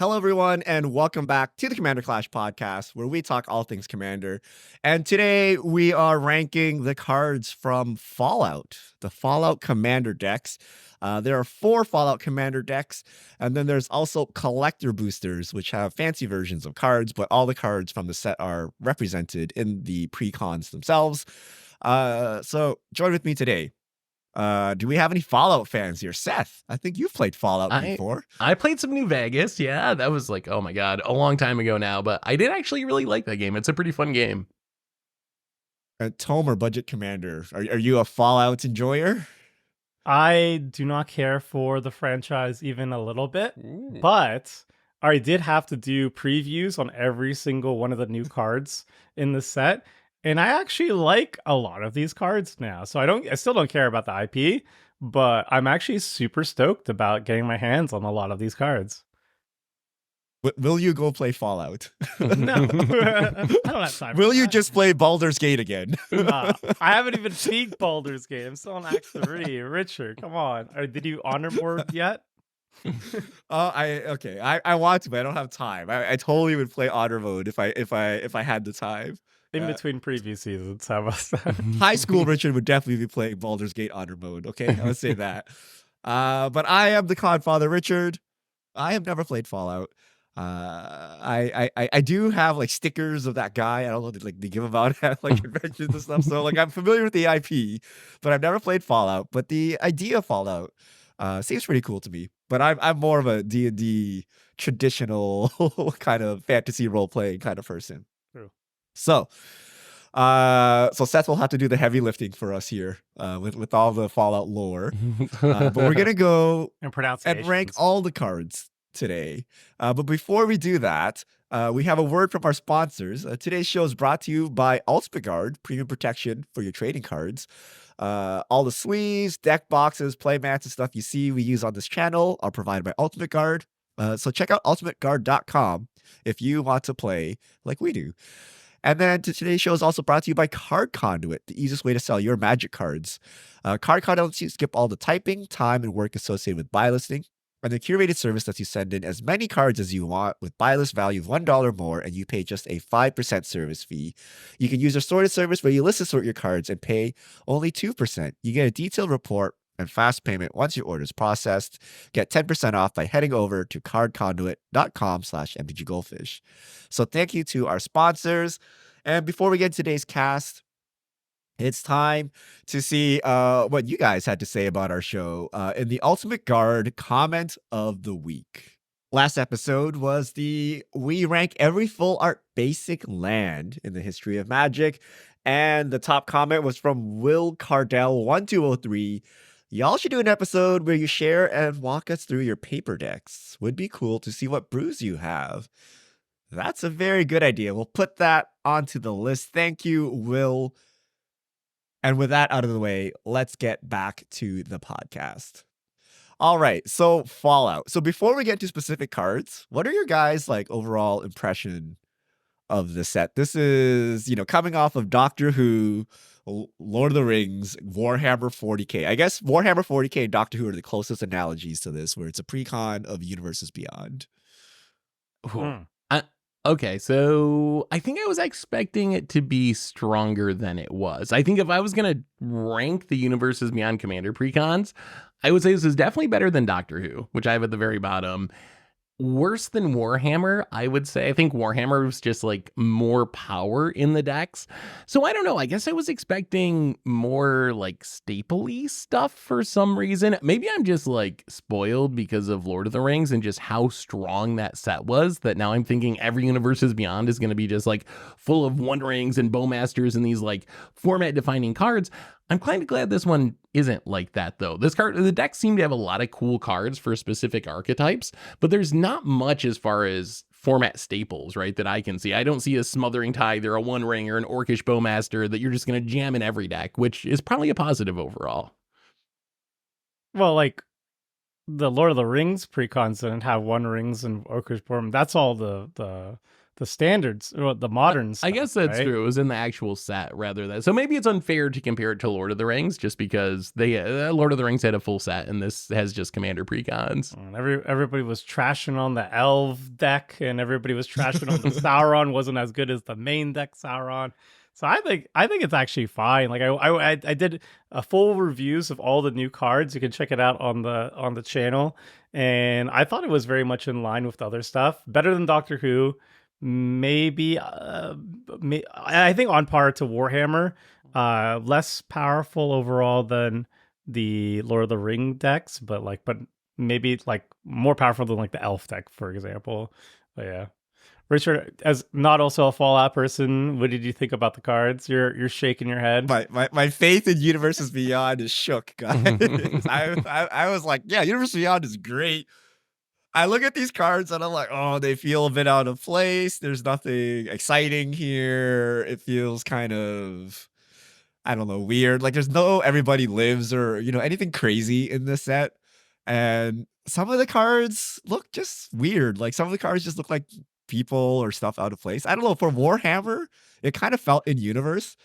Hello, everyone, and welcome back to the Commander Clash podcast, where we talk all things Commander. And today we are ranking the cards from Fallout, the Fallout Commander decks. There are 4 Fallout Commander decks, and then there's also collector boosters, which have fancy versions of cards, but all the cards from the set are represented in the pre-cons themselves. So join with me today. Do we have any Fallout fans here? Seth, I think you've played Fallout before. I played some New Vegas. Yeah, that was like, oh my God, a long time ago now. But I did actually really like that game. It's a pretty fun game. Tomer, Budget Commander, are you a Fallout enjoyer? I do not care for the franchise even a little bit, but I did have to do previews on every single one of the new cards in the set. And I actually like a lot of these cards now. So I still don't care about the IP, but I'm actually super stoked about getting my hands on a lot of these cards. Will you go play Fallout? No, I don't have time. Will you just play Baldur's Gate again? I haven't even peaked Baldur's Gate. I'm still on Act 3. Richard, come on. Did you honor board yet? I want to, but I don't have time. I totally would play honor mode if I had the time. In between preview seasons, how about that? High school Richard would definitely be playing Baldur's Gate honor mode. Okay, I would say that. But I am the Codfather Richard. I have never played Fallout. I do have like stickers of that guy. I don't know, they give them out at like conventions and stuff. So like I'm familiar with the IP, but I've never played Fallout. But the idea of Fallout seems pretty cool to me. But I'm more of a D&D traditional kind of fantasy role playing kind of person. True. So Seth will have to do the heavy lifting for us here with all the Fallout lore. But we're gonna go and rank all the cards today. But before we do that, we have a word from our sponsors. Today's show is brought to you by Ultimate Guard, premium protection for your trading cards. All the sleeves, deck boxes, playmats, and stuff you see we use on this channel are provided by Ultimate Guard. So check out ultimateguard.com if you want to play like we do. And then today's show is also brought to you by Card Conduit, the easiest way to sell your Magic cards. Card Conduit lets you skip all the typing, time, and work associated with buy listing. And the curated service lets you send in as many cards as you want with buy list value of $1 more, and you pay just a 5% service fee. You can use their sorted service where you list and sort your cards and pay only 2%. You get a detailed report and fast payment once your order is processed. Get 10% off by heading over to cardconduit.com/mtggoldfish. So thank you to our sponsors. And before we get to today's cast, it's time to see what you guys had to say about our show in the Ultimate Guard comment of the week. Last episode was we rank every full art basic land in the history of Magic. And the top comment was from Will Cardell 1203. Y'all should do an episode where you share and walk us through your paper decks. Would be cool to see what brews you have. That's a very good idea. We'll put that onto the list. Thank you, Will. And with that out of the way, let's get back to the podcast. All right, so Fallout. So before we get to specific cards, what are your guys' like overall impression of the set? This is, coming off of Doctor Who, Lord of the Rings, Warhammer 40K. I guess Warhammer 40K and Doctor Who are the closest analogies to this, where it's a pre-con of Universes Beyond. Okay, so I think I was expecting it to be stronger than it was. I think if I was going to rank the Universes Beyond Commander precons, I would say this is definitely better than Doctor Who, which I have at the very bottom. Worse than Warhammer, I would say. I think Warhammer was just like more power in the decks. So I don't know. I guess I was expecting more like staple-y stuff for some reason. Maybe I'm just like spoiled because of Lord of the Rings and just how strong that set was, that now I'm thinking every Universes Beyond is going to be just like full of One Rings and Bowmasters and these like format defining cards. I'm kind of glad this one isn't like that, though. The deck seemed to have a lot of cool cards for specific archetypes, but there's not much as far as format staples, right, that I can see. I don't see a Smothering Tithe or a One Ring or an Orcish Bowmaster that you're just going to jam in every deck, which is probably a positive overall. Well, like the Lord of the Rings precons didn't have One Rings and Orcish Bowmaster. That's all the the standards or the modern stuff, I guess that's right? true. It was in the actual set rather than. So maybe it's unfair to compare it to Lord of the Rings just because they Lord of the Rings had a full set and this has just Commander precons. And everybody was trashing on the Elf deck, and everybody was trashing on the Sauron wasn't as good as the main deck Sauron. So I think it's actually fine. Like I did a full reviews of all the new cards. You can check it out on the channel, and I thought it was very much in line with the other stuff. Better than Doctor Who, maybe. I think on par to Warhammer. Less powerful overall than the Lord of the Ring decks, but maybe like more powerful than like the Elf deck, for example. But yeah. Richard, as not also a Fallout person, what did you think about the cards? You're shaking your head. My faith in Universes Beyond is shook, guys. I was like, yeah, Universes Beyond is great. I look at these cards and I'm like, oh, they feel a bit out of place. There's nothing exciting here. It feels kind of, I don't know, weird. Like there's no everybody lives or, anything crazy in this set. And some of the cards look just weird. Like some of the cards just look like people or stuff out of place. I don't know. For Warhammer, it kind of felt in universe.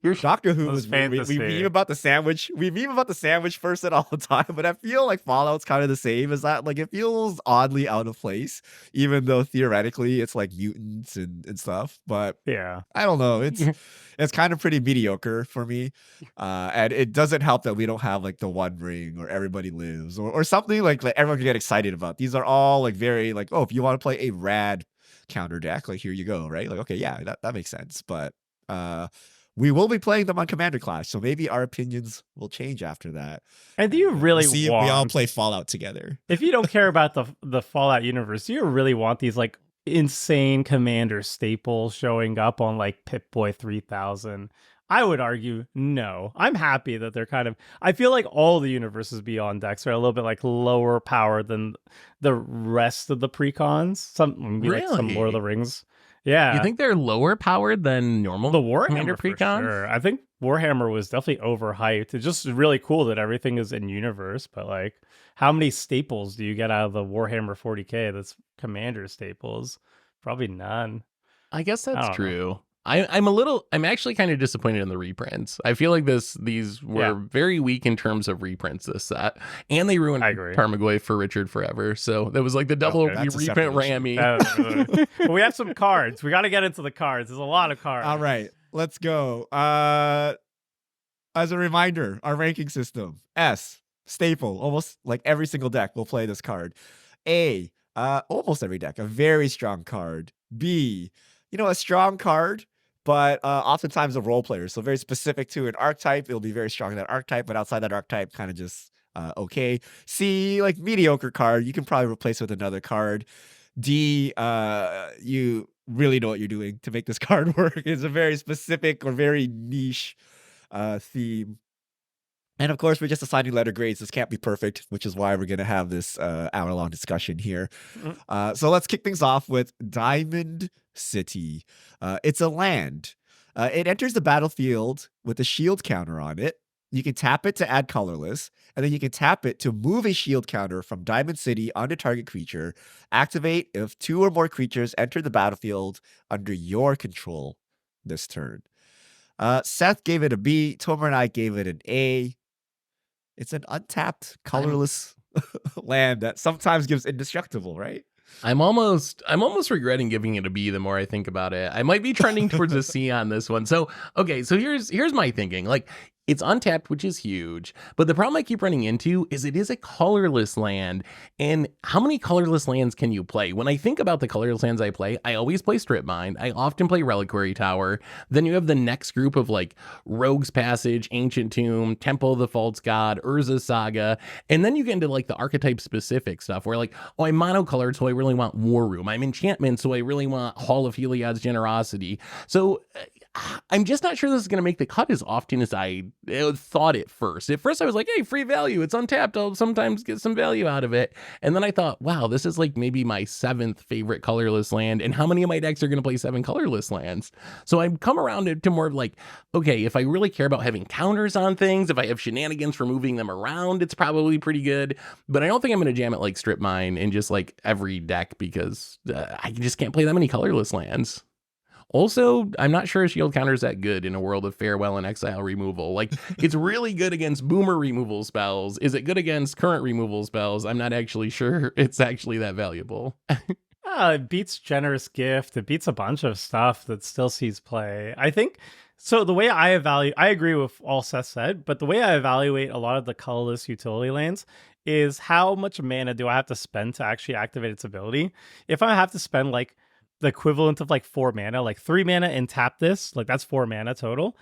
Your Doctor Who was we meme about the sandwich. We meme about the sandwich person all the time, but I feel like Fallout's kind of the same as that. Like it feels oddly out of place, even though theoretically it's like mutants and stuff. But yeah, I don't know. It's kind of pretty mediocre for me. And it doesn't help that we don't have like the One Ring or Everybody Lives or something like everyone can get excited about. These are all like very like, oh, if you want to play a rad counter deck, like here you go, right? Like, okay, yeah, that makes sense. But we will be playing them on Commander Clash, so maybe our opinions will change after that. And do you really see if we all play Fallout together? If you don't care about the Fallout universe, do you really want these like insane Commander staples showing up on like Pip-Boy 3000? I would argue no. I'm happy that they're kind of. I feel like all the Universes Beyond decks are a little bit like lower power than the rest of the precons. Some maybe like some Lord of the Rings. Yeah. You think they're lower powered than normal? The Warhammer precons? Sure. I think Warhammer was definitely overhyped. It's just really cool that everything is in universe, but like how many staples do you get out of the Warhammer 40K that's Commander staples? Probably none. I guess that's true. I'm actually kind of disappointed in the reprints. I feel like these were very weak in terms of reprints this set, and they ruined Tarmogoyf for Richard forever. So that was like the double reprint Rammy. But we have some cards. We got to get into the cards. There's a lot of cards. All right, let's go. As a reminder, our ranking system: S, staple, almost like every single deck will play this card. A, almost every deck, a very strong card. B, a strong card, but oftentimes a role player. So very specific to an archetype. It'll be very strong in that archetype, but outside that archetype, kind of just okay. C, like mediocre card. You can probably replace with another card. D, you really know what you're doing to make this card work. It's a very specific or very niche theme. And of course, we're just assigning letter grades. This can't be perfect, which is why we're going to have this hour-long discussion here. So let's kick things off with Diamond City. It's a land. It enters the battlefield with a shield counter on it. You can tap it to add colorless, and then you can tap it to move a shield counter from Diamond City onto target creature. Activate if 2 or more creatures enter the battlefield under your control this turn. Seth gave it a B. Tomer and I gave it an A. It's an untapped, colorless land that sometimes gives indestructible, right? I'm almost regretting giving it a B the more I think about it. I might be trending towards a C on this one. So, okay, so here's my thinking. Like, it's untapped, which is huge. But the problem I keep running into is it is a colorless land. And how many colorless lands can you play? When I think about the colorless lands I play, I always play Strip Mine. I often play Reliquary Tower. Then you have the next group of like Rogue's Passage, Ancient Tomb, Temple of the False God, Urza's Saga. And then you get into like the archetype specific stuff where like, oh, I'm monocolored, so I really want War Room. I'm enchantment, so I really want Hall of Heliod's Generosity. So I'm just not sure this is going to make the cut as often as I thought at first. At first, I was like, hey, free value. It's untapped. I'll sometimes get some value out of it. And then I thought, wow, this is like maybe my 7th favorite colorless land. And how many of my decks are going to play 7 colorless lands? So I've come around to more of like, okay, if I really care about having counters on things, if I have shenanigans for moving them around, it's probably pretty good. But I don't think I'm going to jam it like Strip Mine in just like every deck because I just can't play that many colorless lands. Also, I'm not sure a shield counter is that good in a world of Farewell and Exile removal. Like, it's really good against boomer removal spells. Is it good against current removal spells? I'm not actually sure it's actually that valuable. It beats Generous Gift. It beats a bunch of stuff that still sees play. I think so. The way I agree with all Seth said, but the way I evaluate a lot of the colorless utility lanes is how much mana do I have to spend to actually activate its ability? If I have to spend like the equivalent of like 4 mana, like 3 mana and tap this, like that's 4 mana total.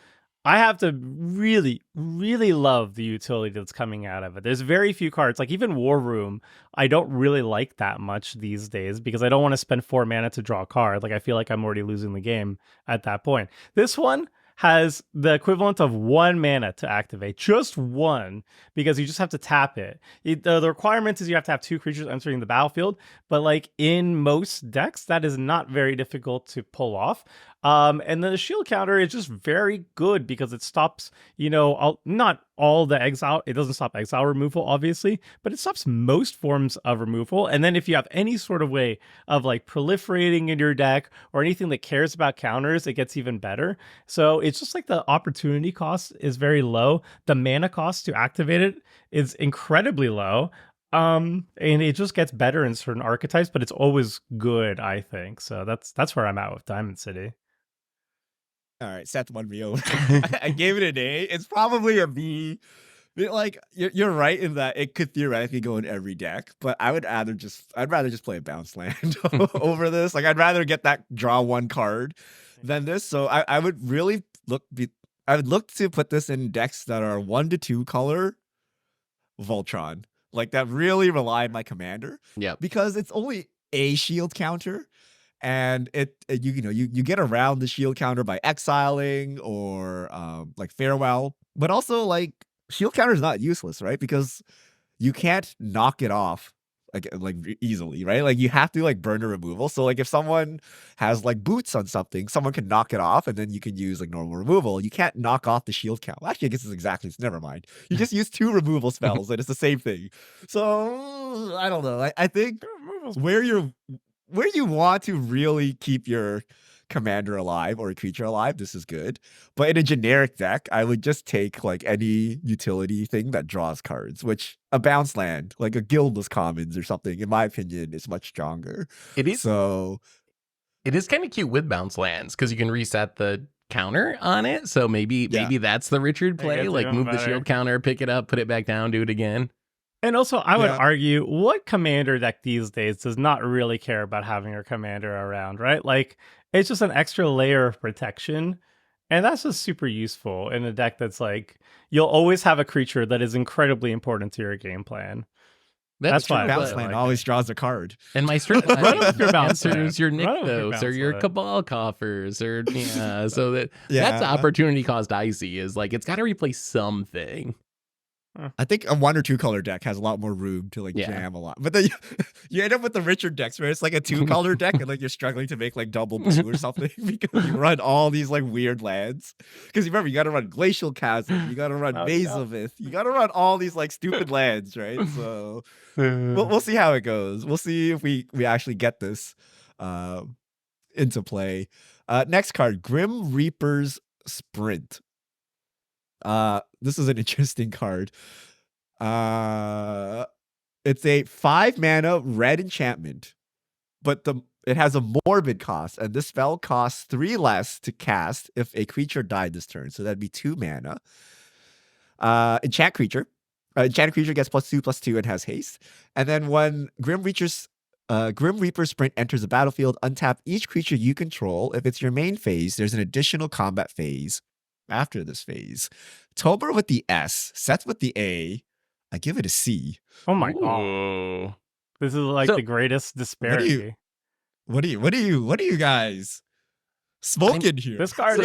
I have to really, really love the utility that's coming out of it. There's very few cards, like even War Room, I don't really like that much these days because I don't want to spend 4 mana to draw a card. Like I feel like I'm already losing the game at that point. This one has the equivalent of 1 mana to activate, just 1, because you just have to tap it. The requirement is you have to have 2 creatures entering the battlefield, but like in most decks, that is not very difficult to pull off. And then the shield counter is just very good because it stops, not all the exile. It doesn't stop exile removal, obviously, but it stops most forms of removal. And then if you have any sort of way of like proliferating in your deck or anything that cares about counters, it gets even better. So it's just like the opportunity cost is very low. The mana cost to activate it is incredibly low. And it just gets better in certain archetypes, but it's always good, I think. So that's where I'm at with Diamond City. All right, Seth won me over. I gave it an A. It's probably a B. Like you're right in that it could theoretically go in every deck, but I'd rather just play a bounce land over this. Like I'd rather get that draw 1 card than this. So I would really look to put this in decks that are 1 to 2 color Voltron, like that really rely on my commander. Yeah, because it's only a shield counter. And you get around the shield counter by exiling or like Farewell, but also like shield counter is not useless, right? Because you can't knock it off like easily, right? Like you have to like burn a removal. So like if someone has like boots on something, someone can knock it off, and then you can use like normal removal. You can't knock off the shield count. Actually, I guess it's exactly. Never mind. You just use 2 removal spells, and it's the same thing. So I don't know. I think where you want to really keep your commander alive or a creature alive, this is good. But in a generic deck, I would just take like any utility thing that draws cards, which a bounce land, like a Guildless Commons or something, in my opinion, is much stronger. it is. So it is kind of cute with bounce lands because you can reset the counter on it. So maybe that's the Richard play. Like move the shield counter, pick it up, put it back down, do it again. And also, I would argue, what commander deck these days does not really care about having your commander around, right? Like, it's just an extra layer of protection. And that's just super useful in a deck that's like, you'll always have a creature that is incredibly important to your game plan. That's why bounce land always draws a card. And my strip answers your Nykthos or your Cabal Coffers or so that's the opportunity cost I see is like it's got to replace something. I think a 1 or 2 color deck has a lot more room to like jam a lot, but then you end up with the Richard decks where it's like a 2 color deck and like you're struggling to make like double blue or something because you run all these like weird lands. Because remember, you got to run Glacial Chasm, you got to run Maze of Myth, you got to run all these like stupid lands, right? So we'll see how it goes. We'll see if we actually get this into play. Next card, Grim Reaper's Sprint. This is an interesting card. It's a 5 mana red enchantment, but it has a morbid cost, and this spell costs 3 less to cast if a creature died this turn. So that'd be 2 mana. Enchant creature. Enchanted creature gets +2/+2 and has haste. And then when Grim Reaper Sprint enters the battlefield, untap each creature you control. If it's your main phase, there's an additional combat phase after this phase. Tober with the S, Seth with the A. I give it a C. Oh my god. This is like the greatest disparity. What do you guys? Smoke in here. This card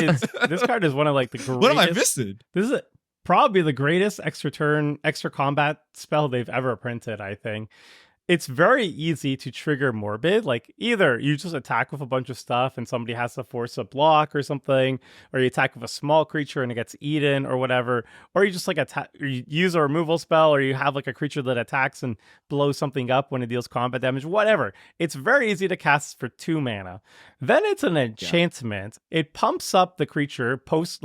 is one of like the greatest. What am I missing? This is probably the greatest extra combat spell they've ever printed, I think. It's very easy to trigger Morbid. Like, either you just attack with a bunch of stuff and somebody has to force a block or something, or you attack with a small creature and it gets eaten or whatever, or you just like you use a removal spell, or you have like a creature that attacks and blows something up when it deals combat damage, whatever. It's very easy to cast for 2 mana. Then it's an enchantment. Yeah. It pumps up the creature post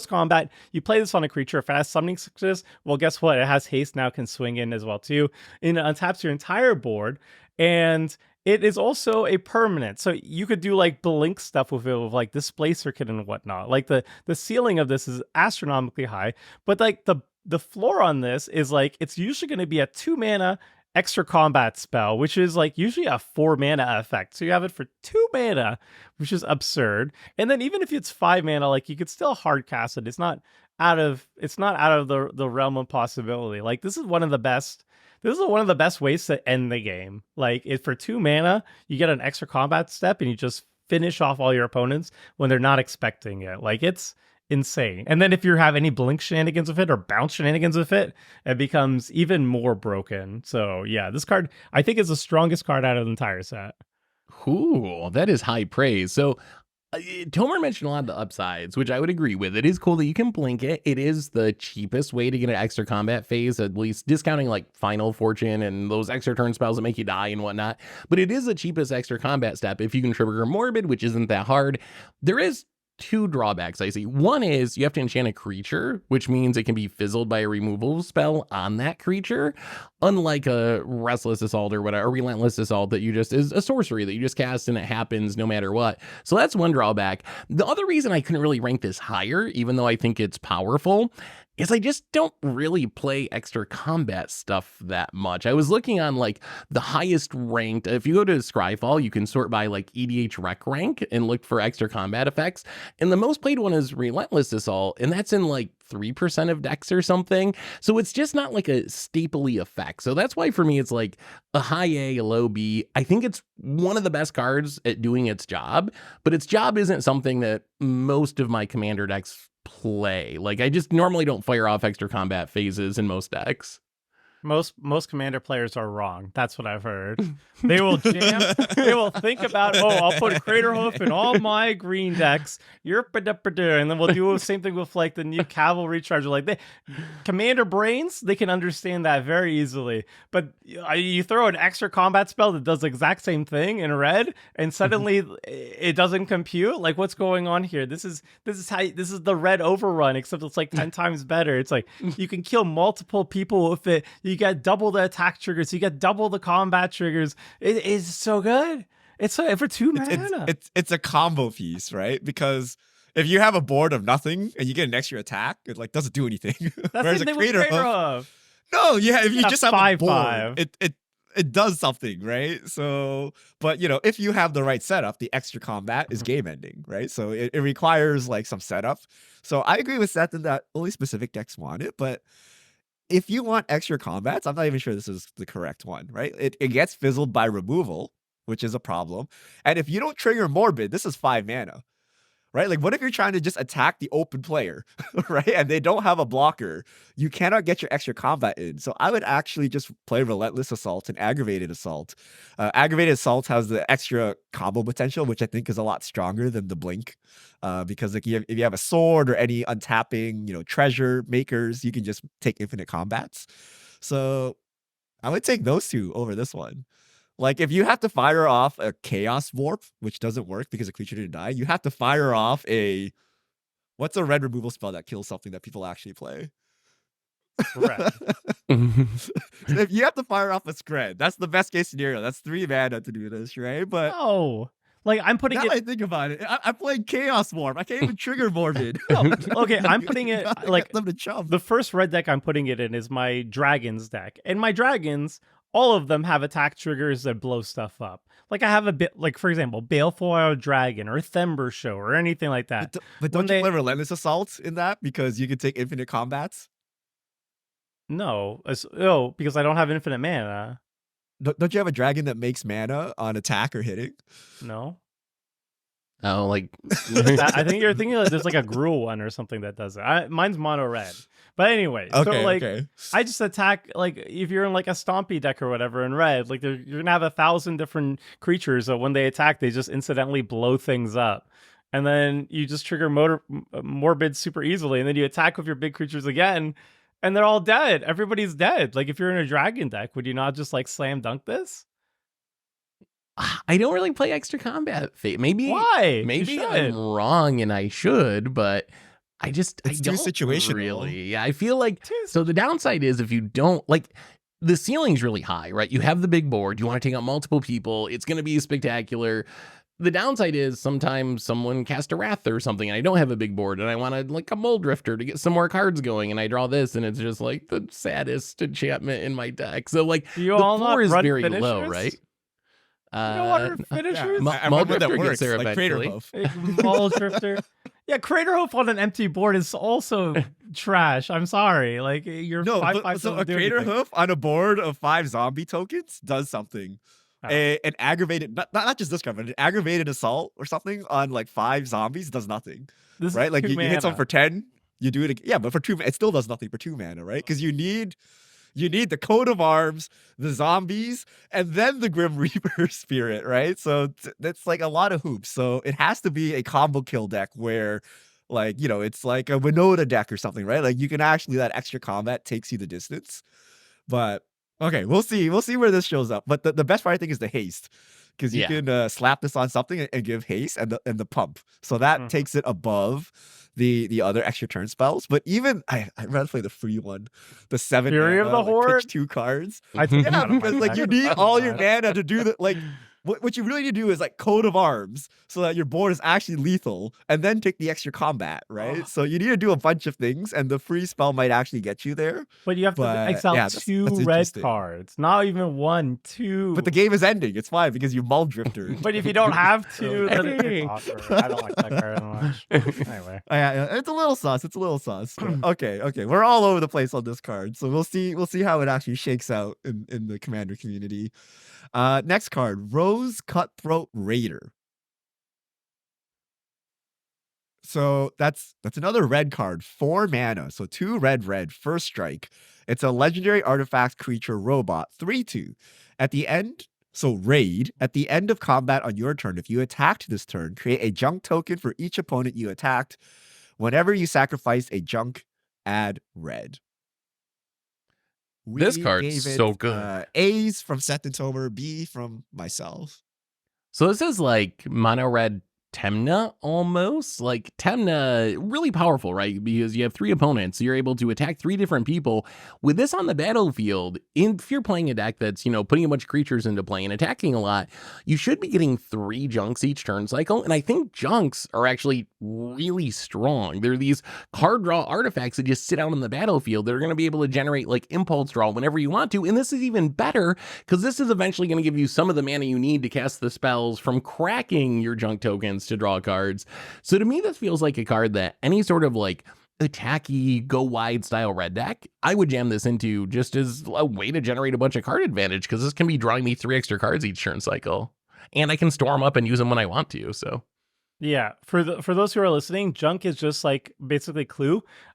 combat. You play this on a creature. If it has summoning success, well, guess what? It has haste now, can swing in as well too. And it untaps your entire board, and it is also a permanent, so you could do like blink stuff with it, with like display circuit and whatnot. Like the ceiling of this is astronomically high, but like the floor on this is like, it's usually going to be a 2 mana extra combat spell, which is like usually a 4 mana effect. So you have it for 2 mana, which is absurd. And then even if it's 5 mana, like you could still hard cast it. It's not out of the realm of possibility. Like this is one of the best ways to end the game. Like, for 2 mana, you get an extra combat step and you just finish off all your opponents when they're not expecting it. Like, it's insane. And then if you have any blink shenanigans with it or bounce shenanigans with it, it becomes even more broken. So yeah, this card, I think, is the strongest card out of the entire set. Ooh, that is high praise. So Tomer mentioned a lot of the upsides, which I would agree with. It is cool that you can blink it. It is the cheapest way to get an extra combat phase, at least discounting like Final Fortune and those extra turn spells that make you die and whatnot. But it is the cheapest extra combat step if you can trigger Morbid, which isn't that hard. There is 2 drawbacks I see. One is you have to enchant a creature, which means it can be fizzled by a removal spell on that creature, unlike a Restless Assault or whatever, a Relentless Assault that you just is a sorcery that you just cast and it happens no matter what. So that's one drawback. The other reason I couldn't really rank this higher, even though I think it's powerful, is I just don't really play extra combat stuff that much. I was looking on like the highest ranked. If you go to Scryfall, you can sort by like EDH rec rank and look for extra combat effects. And the most played one is Relentless Assault, and that's in like 3% of decks or something. So it's just not like a stapley effect. So that's why for me, it's like a high A, a low B. I think it's one of the best cards at doing its job, but its job isn't something that most of my commander decks play. Like, I just normally don't fire off extra combat phases in most decks. Most commander players are wrong. That's what I've heard. They will jam. They will think about, I'll put Crater Hoof in all my green decks. And then we'll do the same thing with like the new Cavalry Charger. Like, commander brains, they can understand that very easily. But you throw an extra combat spell that does the exact same thing in red, and suddenly it doesn't compute. Like, what's going on here? This is the red overrun, except it's like 10 times better. It's like you can kill multiple people with it. You get double the attack triggers. You get double the combat triggers. It is so good. It's for 2 mana. It's a combo piece, right? Because if you have a board of nothing and you get an extra attack, it like doesn't do anything. That's Whereas a Crater Hoof. No, yeah, if you just have a board, 5/5. It does something, right? So, but if you have the right setup, the extra combat is game ending, right? So it requires like some setup. So I agree with Seth in that only specific decks want it, but if you want extra combats, I'm not even sure this is the correct one, right? It gets fizzled by removal, which is a problem. And if you don't trigger Morbid, this is 5 mana, right? Like, what if you're trying to just attack the open player, right? And they don't have a blocker. You cannot get your extra combat in. So I would actually just play Relentless Assault and Aggravated Assault. Aggravated Assault has the extra combo potential, which I think is a lot stronger than the Blink. Because like if you have a sword or any untapping, treasure makers, you can just take infinite combats. So I would take those 2 over this one. Like, if you have to fire off a Chaos Warp, which doesn't work because a creature didn't die, you have to fire off what's a red removal spell that kills something that people actually play? Red. If you have to fire off a Scred, that's the best case scenario. That's 3 mana to do this, right? But no. Like, I'm putting now it. I think about it. I'm playing Chaos Warp. I can't even trigger Morbid. No. Okay, I'm putting it like them to chump. The first red deck I'm putting it in is my Dragons deck, and my Dragons, all of them have attack triggers that blow stuff up. Like, I have a bit, like, for example, Baleful Dragon or Thember Show or anything like that. But don't you play Relentless Assault in that because you can take infinite combats? No, because I don't have infinite mana. Don't you have a dragon that makes mana on attack or hitting? No. Oh, like I think you're thinking like there's like a Gruul one or something that does it. Mine's mono red. But anyway, so Okay, like okay. I just attack like if you're in like a stompy deck or whatever in red, like you're gonna have 1,000 different creatures that when they attack, they just incidentally blow things up. And then you just trigger morbid super easily, and then you attack with your big creatures again, and they're all dead. Everybody's dead. Like if you're in a dragon deck, would you not just like slam dunk this? I don't really play extra combat fate. Maybe Why? You maybe should. I'm wrong and I should, but It's I too don't situational. really. Yeah, I feel like so the downside is if you don't like the ceiling's really high, right? You have the big board, you want to take out multiple people, it's going to be spectacular. The downside is sometimes someone cast a Wrath or something and I don't have a big board and I wanted like a Mole Drifter to get some more cards going and I draw this and it's just like the saddest enchantment in my deck. So like Do you the all floor not is run very finishers? low, right? You don't want finishers? I Mole remember that Drifter gets works, there like Crater eventually. Hoof. Mole Drifter. Yeah, Crater Hoof on an empty board is also trash. I'm sorry. Like you're No, 5/5 but, so doesn't a do Crater anything. Hoof on a board of 5 zombie tokens does something. Oh. An aggravated, not just this card, but an aggravated assault or something on like 5 zombies does nothing, This is right? Like 2 you hit someone mana. for 10, you do it again. Yeah, but for 2, it still does nothing for 2 mana, right? Because you need the coat of arms, the zombies, and then the Grim Reaper spirit, right? So that's like a lot of hoops. So it has to be a combo kill deck where, like, it's like a Winota deck or something, right? Like you can actually, that extra combat takes you the distance. But okay, we'll see. We'll see where this shows up. But the best part I think is the haste. Because you Yeah. can slap this on something and give haste and the pump. So that takes it above the other extra turn spells. But even I'd rather play the free one, the 7 Fury of mana, the like, Horde? pitch 2 cards. I took it Yeah, out of my because like deck. you need That's all your fine. mana to do the like. What you really need to do is like coat of arms so that your board is actually lethal, and then take the extra combat, right? Oh. So you need to do a bunch of things, and the free spell might actually get you there. But you have to But, exile yeah, that's 2 red interesting. cards. Not even 1, 2. But the game is ending. It's fine because you Mull Drifter. But if you don't have to, then Hey. it's awkward. I don't like that card much. Anyway. Yeah, it's a little sus. It's a little sus. But okay. We're all over the place on this card, so we'll see how it actually shakes out in the Commander community. Next card, Rose Cutthroat Raider. So that's another red card, 4 mana, so 2 red, first strike. It's a legendary artifact creature robot, 3/2. At the end, so raid, at the end of combat on your turn, if you attacked this turn, create a junk token for each opponent you attacked. Whenever you sacrifice a junk, add red. This We card's gave it, so good. A's from Seth and Tomer, B from myself. So this is like mono red Temna almost. Like Temna, really powerful, right? Because you have 3 opponents, so you're able to attack 3 different people. With this on the battlefield, if you're playing a deck that's, putting a bunch of creatures into play and attacking a lot, you should be getting 3 junks each turn cycle. And I think junks are actually really strong. They're these card draw artifacts that just sit out on the battlefield that are going to be able to generate like impulse draw whenever you want to. And this is even better because this is eventually going to give you some of the mana you need to cast the spells from cracking your junk tokens to draw cards. So to me, this feels like a card that any sort of like attacky, go wide style red deck, I would jam this into just as a way to generate a bunch of card advantage because this can be drawing me 3 extra cards each turn cycle. And I can store them up and use them when I want to. So Yeah, for those who are listening, junk is just like basically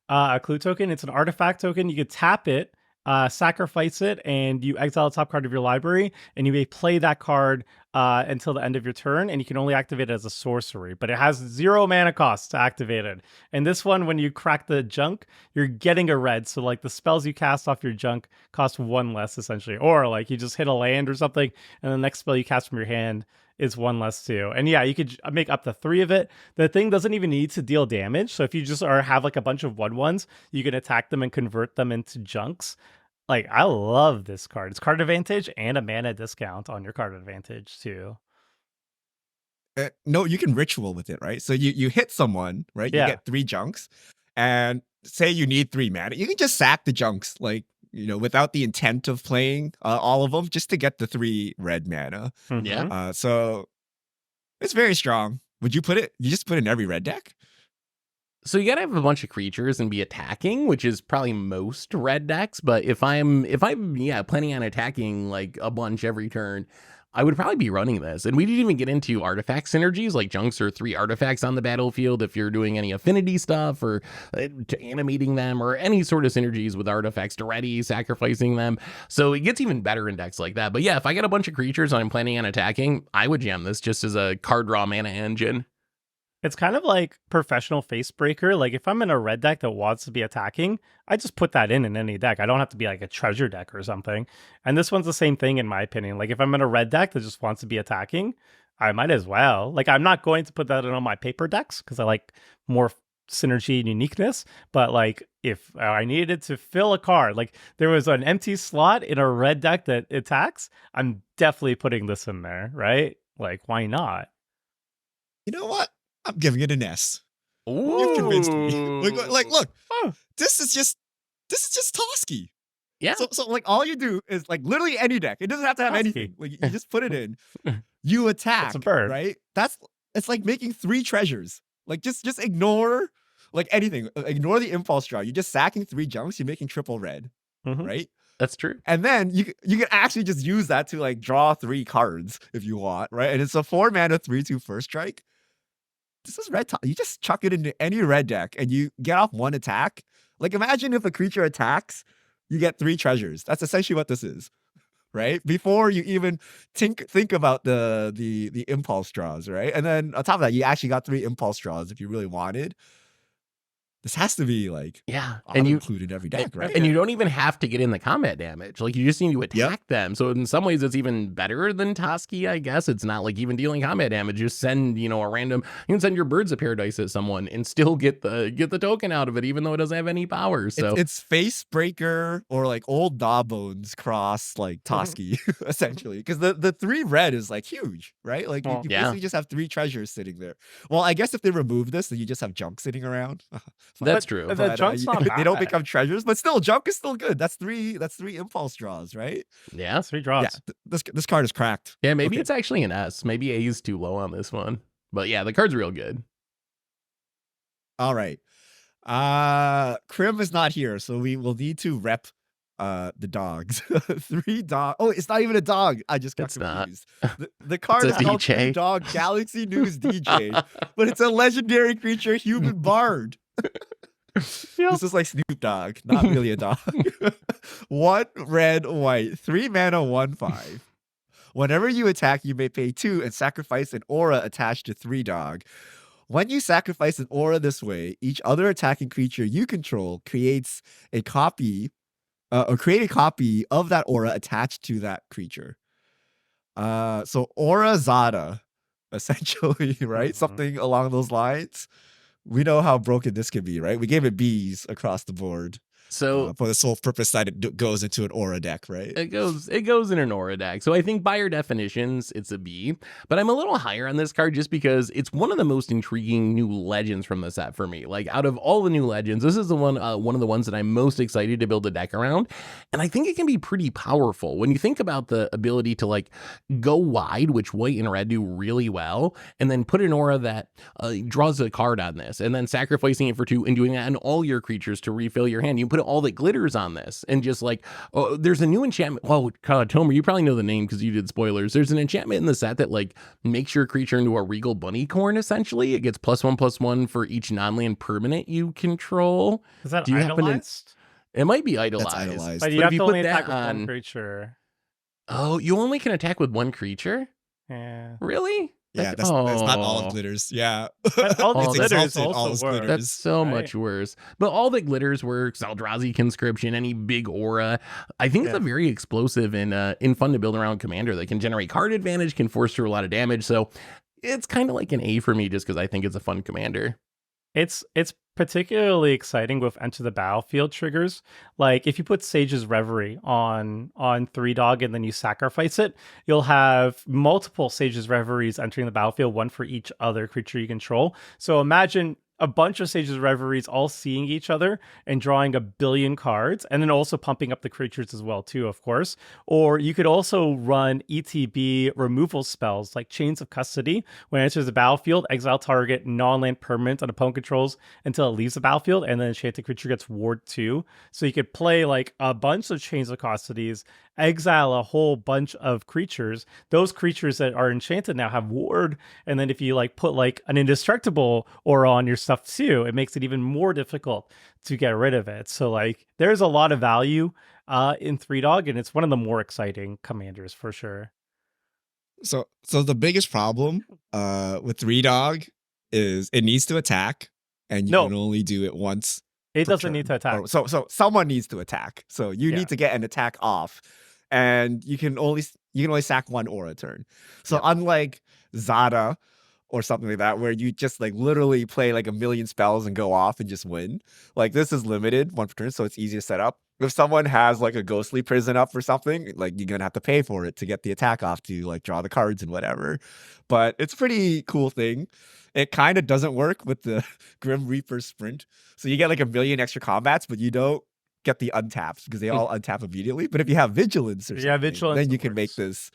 a clue token. It's an artifact token. You could tap it, sacrifice it, and you exile the top card of your library, and you may play that card until the end of your turn, and you can only activate it as a sorcery, but it has 0 mana cost to activate it. And this one, when you crack the junk, you're getting a red, so like the spells you cast off your junk cost 1 less essentially, or like you just hit a land or something, and the next spell you cast from your hand is 1 less too. And yeah, you could make up to 3 of it. The thing doesn't even need to deal damage. So if you just have like a bunch of 1/1s, you can attack them and convert them into junks. Like, I love this card. It's card advantage and a mana discount on your card advantage too. No, you can ritual with it, right? So you hit someone, right? Yeah. You get 3 junks, and say you need 3 mana. You can just sack the junks, like, without the intent of playing all of them, just to get the 3 red mana. Yeah. So it's very strong. Would you put it? You just put it in every red deck? So you gotta have a bunch of creatures and be attacking, which is probably most red decks. But if I'm planning on attacking like a bunch every turn, I would probably be running this. And we didn't even get into artifact synergies, like junks or 3 artifacts on the battlefield if you're doing any affinity stuff or animating them or any sort of synergies with artifacts to ready, sacrificing them. So it gets even better in decks like that. But yeah, if I get a bunch of creatures and I'm planning on attacking, I would jam this just as a card draw mana engine. It's kind of like professional face breaker. Like if I'm in a red deck that wants to be attacking, I just put that in any deck. I don't have to be like a treasure deck or something. And this one's the same thing in my opinion. Like if I'm in a red deck that just wants to be attacking, I might as well. Like I'm not going to put that in all my paper decks because I like more synergy and uniqueness. But like if I needed to fill a card, like there was an empty slot in a red deck that attacks, I'm definitely putting this in there, right? Like why not? You know what? I'm giving it an S. Ooh. You've convinced me. Like, look, this is just Toski. Yeah. So like all you do is like literally any deck. It doesn't have to have Toski. anything. Like you just put it in. You attack. It's a bird. Right? It's like making 3 treasures. Like just ignore like anything. Ignore the impulse draw. You're just sacking 3 junks. You're making triple red. Mhm. Right? That's true. And then you can actually just use that to like draw 3 cards if you want, right? And it's a 4 mana 3/2 first strike. This is red. You just chuck it into any red deck and you get off 1 attack. Like imagine if a creature attacks, you get 3 treasures. That's essentially what this is, right? Before you even think about the impulse draws, right? And then on top of that, you actually got 3 impulse draws if you really wanted. This has to be like and you included every deck, right? And you don't even have to get in the combat damage. Like you just need to attack them. So in some ways, it's even better than Toski. I guess it's not like even dealing combat damage. Just send a random. You can send your Birds of Paradise at someone and still get the token out of it, even though it doesn't have any power. So it's Face Breaker or like old Dawbones cross like Toski essentially, because the 3 red is like huge, right? Like you basically just have 3 treasures sitting there. Well, I guess if they remove this, then you just have junk sitting around. That's true. The junk's not bad. They don't become treasures, but still, junk is still good. That's 3 impulse draws, right? Yeah, 3 draws. Yeah, this card is cracked. Yeah, maybe it's actually an S. Maybe A is too low on this one. But yeah, the card's real good. All right. Krim is not here, so we will need to rep the dogs. 3 dog. Oh, it's not even a dog. I just got confused. The card is called DJ. Dog Galaxy News DJ, but it's a legendary creature, human bard. This is like Snoop Dogg, not really a dog. 1 red, white, 3 mana, 1/5. Whenever you attack, you may pay 2 and sacrifice an aura attached to 3 dog. When you sacrifice an aura this way, each other attacking creature you control creates a copy, or create a copy of that aura attached to that creature. So Aura Zada, essentially, right? Something along those lines. We know how broken this can be, right? We gave it Bs across the board. So for the sole purpose that it goes into an aura deck, right? It goes in an aura deck. So I think by your definitions, it's a B. But I'm a little higher on this card just because it's one of the most intriguing new legends from the set for me. Like out of all the new legends, this is the one of the ones that I'm most excited to build a deck around. And I think it can be pretty powerful when you think about the ability to like go wide, which white and red do really well, and then put an aura that draws a card on this, and then sacrificing it for 2 and doing that on all your creatures to refill your hand. You put all that glitters on this, and just like, oh, there's a new enchantment. Well, Tomer, you probably know the name because you did spoilers. There's an enchantment in the set that like makes your creature into a regal bunny corn. Essentially, it gets +1/+1 for each non-land permanent you control. Is that Do you happen idolized? It might be idolized. That's idolized. But you But have if to you only put attack that with on- 1 creature. Oh, you only can attack with 1 creature? Yeah. Really? Yeah, that's not all of glitters. Yeah. But all the It's glitters exalted, all also is work. glitters. That's so Right. much worse. But all that glitters works, Eldrazi Conscription, any big aura. I think it's a very explosive and fun to build around commander that can generate card advantage, can force through a lot of damage. So it's kind of like an A for me just because I think it's a fun commander. It's particularly exciting with Enter the Battlefield triggers. Like if you put Sage's Reverie on 3 dog and then you sacrifice it, you'll have multiple Sage's Reveries entering the battlefield, 1 for each other creature you control. So imagine a bunch of Sage's Reveries all seeing each other and drawing a billion cards, and then also pumping up the creatures as well too, of course. Or you could also run ETB removal spells like Chains of Custody. When it enters the battlefield, exile target non-land permanent on opponent controls until it leaves the battlefield, and then enchanted creature gets ward 2. So you could play like a bunch of Chains of Custodies, exile a whole bunch of creatures. Those creatures that are enchanted now have ward, and then if you like put like an indestructible aura on your stuff too, it makes it even more difficult to get rid of it. So like there's a lot of value in Three Dog, and it's one of the more exciting commanders for sure. So the biggest problem with Three Dog is it needs to attack, and you can only do it once. It doesn't need to attack. So someone needs to attack. So you need to get an attack off, and you can only sack one aura turn. So unlike Zada or something like that, where you just like literally play like a million spells and go off and just win, like this is limited one per turn, so it's easy to set up. If someone has like a ghostly prison up or something, like you're gonna have to pay for it to get the attack off to like draw the cards and whatever. But it's a pretty cool thing. It kind of doesn't work with the Grim Reaper sprint. So you get like a million extra combats, but you don't get the untaps because they all untap immediately. But if you have vigilance or something, then you can make this.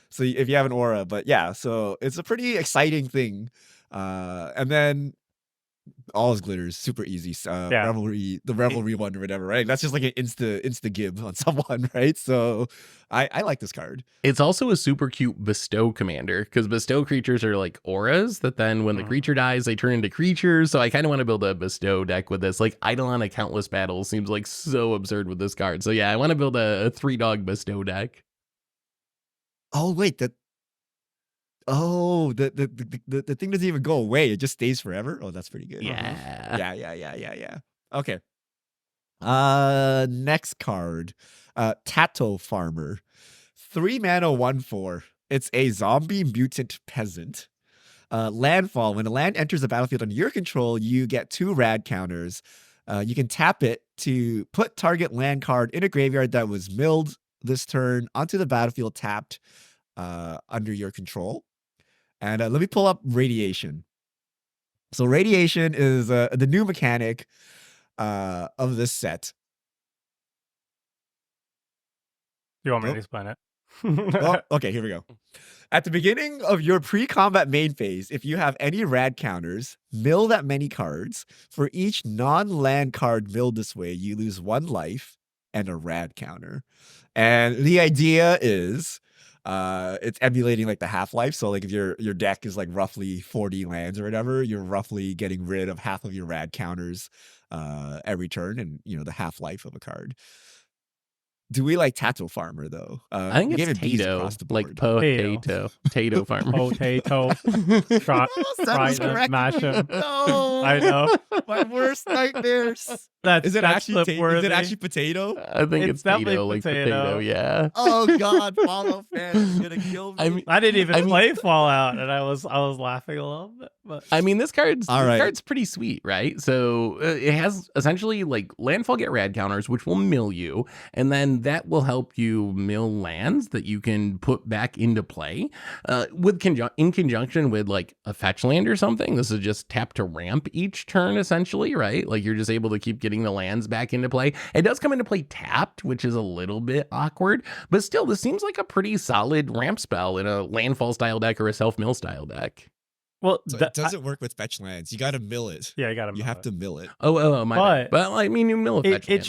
So if you have an aura, but yeah, so it's a pretty exciting thing. And then all his glitters, super easy. Revelry, the Revelry one or whatever, right? That's just like an insta gib on someone, right? So I like this card. It's also a super cute bestow commander because bestow creatures are like auras that then when the creature dies, they turn into creatures. So I kind of want to build a bestow deck with this. Like Eidolon of Countless Battles seems like so absurd with this card. So yeah, I want to build a 3-dog bestow deck. Oh wait, the thing doesn't even go away. It just stays forever. Oh, that's pretty good. Yeah. Yeah. Okay. Next card. Tato Farmer. 3 mana, 1/4. It's a zombie mutant peasant. Landfall. When a land enters the battlefield under your control, you get 2 rad counters. You can tap it to put target land card in a graveyard that was milled this turn onto the battlefield tapped under your control. And let me pull up Radiation. So Radiation is the new mechanic of this set. You want me to explain it? Okay, here we go. At the beginning of your pre-combat main phase, if you have any rad counters, mill that many cards. For each non-land card milled this way, you lose 1 life and a rad counter. And the idea is it's emulating like the half-life. So like if your deck is like roughly 40 lands or whatever, you're roughly getting rid of half of your rad counters every turn, and the half-life of a card. Do we like Tato Farmer though? I think it's Tato, like potato. Tato Farmer. Potato. Try to mash him. No, I know. My worst nightmares. Is it actually potato? I think it's Tato, like potato. Yeah. Oh God, Fallout fan is gonna kill me. I didn't even play Fallout, and I was laughing a little bit. But I mean, this card's pretty sweet, right? So it has essentially like landfall get rad counters, which will mill you, and then that will help you mill lands that you can put back into play in conjunction with like a fetch land or something. This is just tap to ramp each turn, essentially, right? Like you're just able to keep getting the lands back into play. It does come into play tapped, which is a little bit awkward, but still, this seems like a pretty solid ramp spell in a landfall style deck or a self-mill style deck. Well, so it doesn't work with fetch lands. You got to mill it. Yeah, you have to mill it. Oh, my bad. But I mean, you mill a fetch land.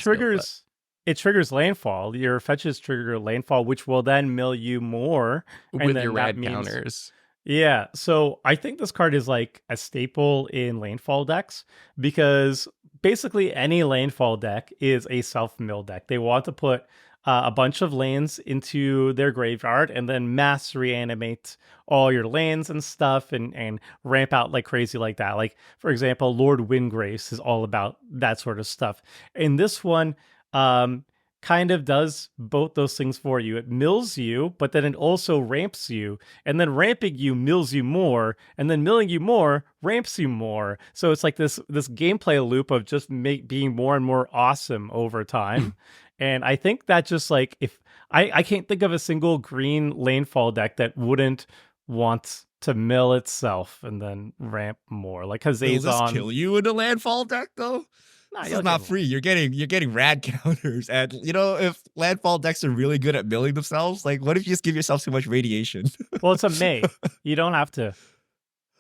It triggers landfall. Your fetches trigger landfall, which will then mill you more with your rad counters. Yeah, so I think this card is like a staple in landfall decks because basically any landfall deck is a self-mill deck. They want to put a bunch of lands into their graveyard and then mass reanimate all your lands and stuff and ramp out like crazy like that. Like, for example, Lord Windgrace is all about that sort of stuff. And this one kind of does both those things for you. It mills you, but then it also ramps you, and then ramping you mills you more, and then milling you more ramps you more. So it's like this gameplay loop of just being more and more awesome over time. And I think that just like if I can't think of a single green landfall deck that wouldn't want to mill itself and then ramp more. Like Will this Kazazon. kill you in the landfall deck though? Nah, This you'll is not get free. You're getting rad counters, and if landfall decks are really good at milling themselves, like what if you just give yourself too much radiation? Well, it's a May. You don't have to.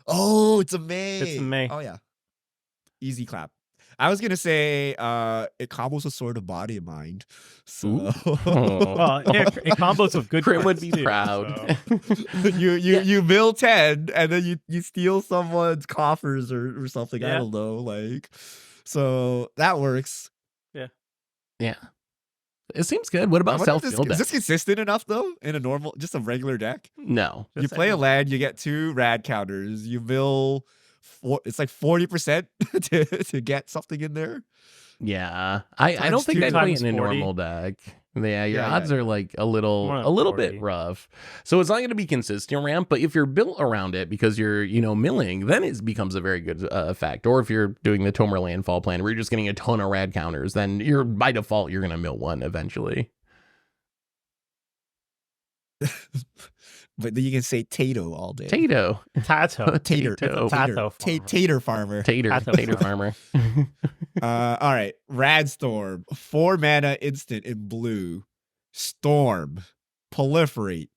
Oh, it's a May. It's a May. Oh yeah, easy clap. I was gonna say it combos with Sword of Body and Mind. So Well, it combos with good. Crim would cards, be too, proud. so. you mill 10 and then you steal someone's coffers or something. I Yeah. don't know, like, so that works. Yeah. It seems good. What I about wonder if self-field is decks? this consistent enough though in a normal, just a regular deck? No. You Just play a saying. land, you get 2 rad counters, you mill it's like 40% to get something in there. Yeah. I don't Times think two I'd play it times in a 40. normal deck. Yeah, your Yeah, odds are like a More little than bit 40. rough. So it's not going to be consistent ramp, but if you're built around it because you're, milling, then it becomes a very good effect. Or if you're doing the Tomer landfall plan where you're just getting a ton of rad counters, then you're by default you're going to mill one eventually. But then you can say Tato all day. Tato. Tato. Tater. Tato. Tato Farmer. Tater Farmer. Tater Farmer. All right. Radstorm. 4 mana instant in blue. Storm. Proliferate.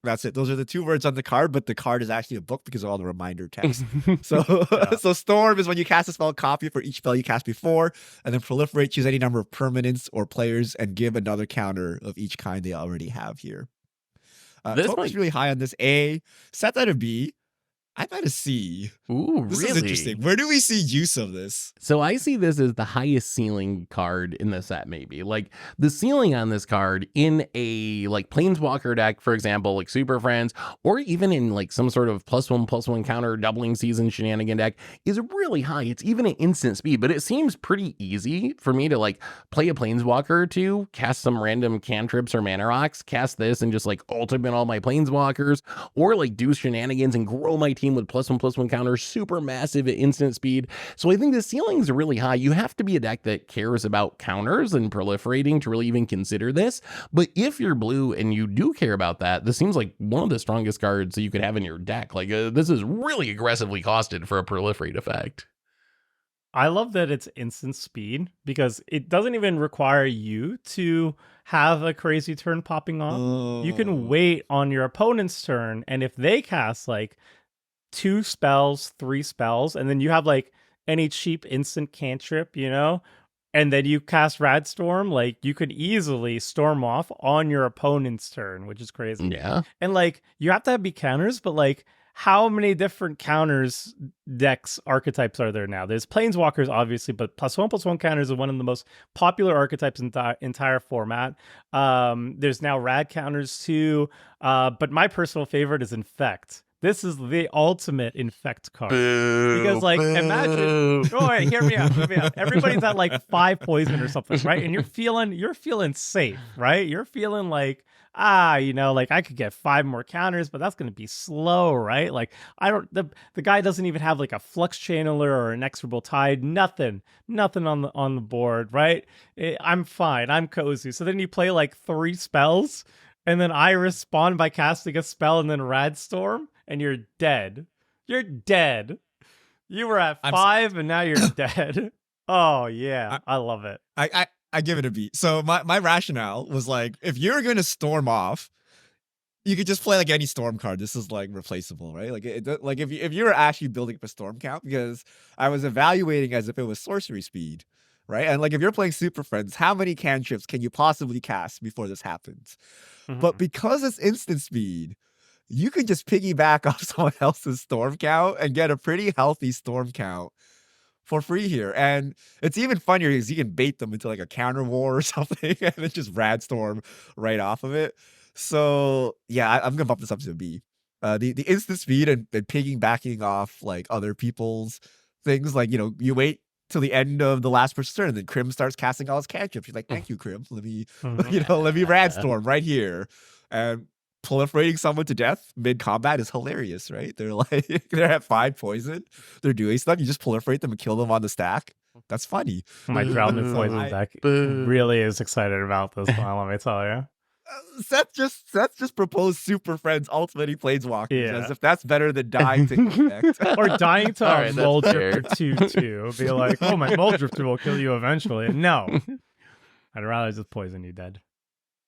That's it. Those are the 2 words on the card, but the card is actually a book because of all the reminder text. So, Yeah. so Storm is when you cast a spell, copy for each spell you cast before, and then Proliferate, choose any number of permanents or players and give another counter of each kind they already have here. This Total's might- really high on this A. Set that a B. I'm at a C. Ooh, This really? is interesting. Where do we see use of this? So I see this as the highest ceiling card in the set, maybe. Like the ceiling on this card in a like Planeswalker deck, for example, like Super Friends, or even in like some sort of +1/+1 counter doubling season shenanigan deck is really high. It's even at instant speed, but it seems pretty easy for me to like play a Planeswalker or two, cast some random cantrips or mana rocks, cast this and just like ultimate all my Planeswalkers, or like do shenanigans and grow my team with +1/+1 counters, super massive at instant speed. So I think the ceilings are really high. You have to be a deck that cares about counters and proliferating to really even consider this. But if you're blue and you do care about that, this seems like one of the strongest cards that you could have in your deck. Like this is really aggressively costed for a proliferate effect. I love that it's instant speed because it doesn't even require you to have a crazy turn popping off. You can wait on your opponent's turn, and if they cast like 2 spells, 3 spells, and then you have like any cheap instant cantrip, and then you cast Radstorm, like you could easily storm off on your opponent's turn, which is crazy. Yeah. And like you have to be counters, but like how many different counters decks archetypes are there now? There's Planeswalkers, obviously, but +1/+1 counters are one of the most popular archetypes in the entire format. There's now rad counters too, but my personal favorite is Infect. This is the ultimate Infect card. Because, like, imagine. Oh, wait, hear me out. Everybody's at like 5 poison or something, right? And you're feeling safe, right? You're feeling like, like I could get 5 more counters, but that's gonna be slow, right? Like the guy doesn't even have like a Flux Channeler or an Inexorable Tide, nothing on the board, right? I'm fine, I'm cozy. So then you play like 3 spells, and then I respond by casting a spell and then Radstorm, and you're dead. You're dead. You were at 5 and now you're dead. Oh yeah, I love it. I give it a B. So my rationale was like, if you're going to storm off, you could just play like any storm card. This is like replaceable, right? Like if you were actually building up a storm count, because I was evaluating as if it was sorcery speed, right? And like if you're playing Super Friends, how many cantrips can you possibly cast before this happens? Mm-hmm. But because it's instant speed, you could just piggyback off someone else's storm count and get a pretty healthy storm count for free here. And it's even funnier because you can bait them into like a counter war or something and then just Radstorm right off of it. So yeah, I'm gonna bump this up to a B. The instant speed and piggybacking off like other people's things, like you wait till the end of the last person's turn and then Crim starts casting all his cantrips. You're like, thank you, Crim. Let me let me Radstorm right here. And proliferating someone to death mid-combat is hilarious, right? They're like, they're at 5 poison. They're doing stuff. You just proliferate them and kill them on the stack. That's funny. My Drowned in Poison deck really is excited about this one, let me tell you. Seth just proposed Super Friends Ultimate Planeswalkers Yeah. as if that's better than dying to connect. Or dying to All right, that's Moldrifter 2/2. Be like, oh, my Moldrifter will kill you eventually. No. I'd rather just poison you dead.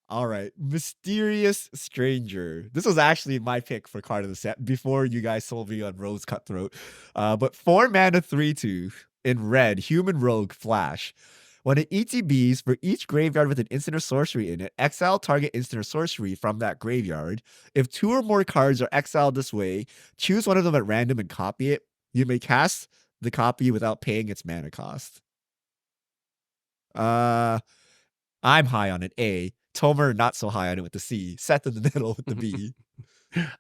All right, Mysterious Stranger. This was actually my pick for card of the set before you guys sold me on Rose Cutthroat. But 4 mana 3/2 in red, Human Rogue Flash. When it ETBs for each graveyard with an instant or sorcery in it, exile target instant or sorcery from that graveyard. If 2 or more cards are exiled this way, choose one of them at random and copy it. You may cast the copy without paying its mana cost. I'm high on it, A. Tomer not so high on it with the C. Seth in the middle with the B.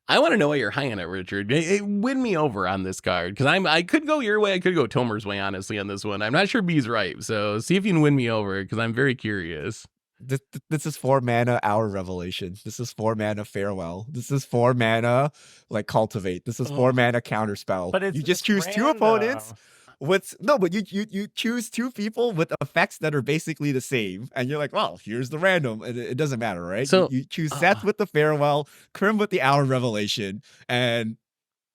I want to know why you're high on it, Richard. Win me over on this card, because I could go your way, I could go Tomer's way, honestly, on this one. I'm not sure B's right, so see if you can win me over, because I'm very curious. This is 4 mana Hour Revelation. This is 4 mana Farewell. This is 4 mana like Cultivate. This is 4 mana Counterspell. But you just choose 2 opponents. But you choose 2 people with effects that are basically the same, and you're like, well, here's the random. It doesn't matter, right? So you choose Seth with the Farewell, Krim with the Hour Revelation, and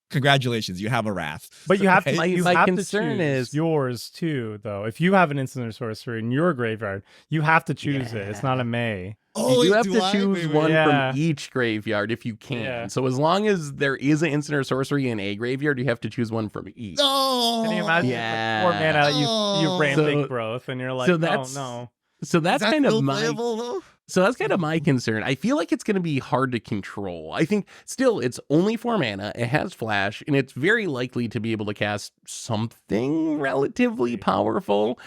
congratulations, you have a Wrath. But you have to. Right? You My have concern to choose is- yours too, though. If you have an instant or sorcery in your graveyard, you have to choose it. It's not a may. You do have to I? choose Wait. one Yeah. from each graveyard if you can. Yeah. So as long as there is an instant or sorcery in a graveyard, you have to choose one from each. No. Can you imagine? Yeah. Like 4 mana, you Oh. rampant So- growth, and you're like, so oh that's- no. So that's Is that kind of still my playable, though? So that's kind of my concern. I feel like it's going to be hard to control. I think still it's only 4 mana. It has flash, and it's very likely to be able to cast something relatively powerful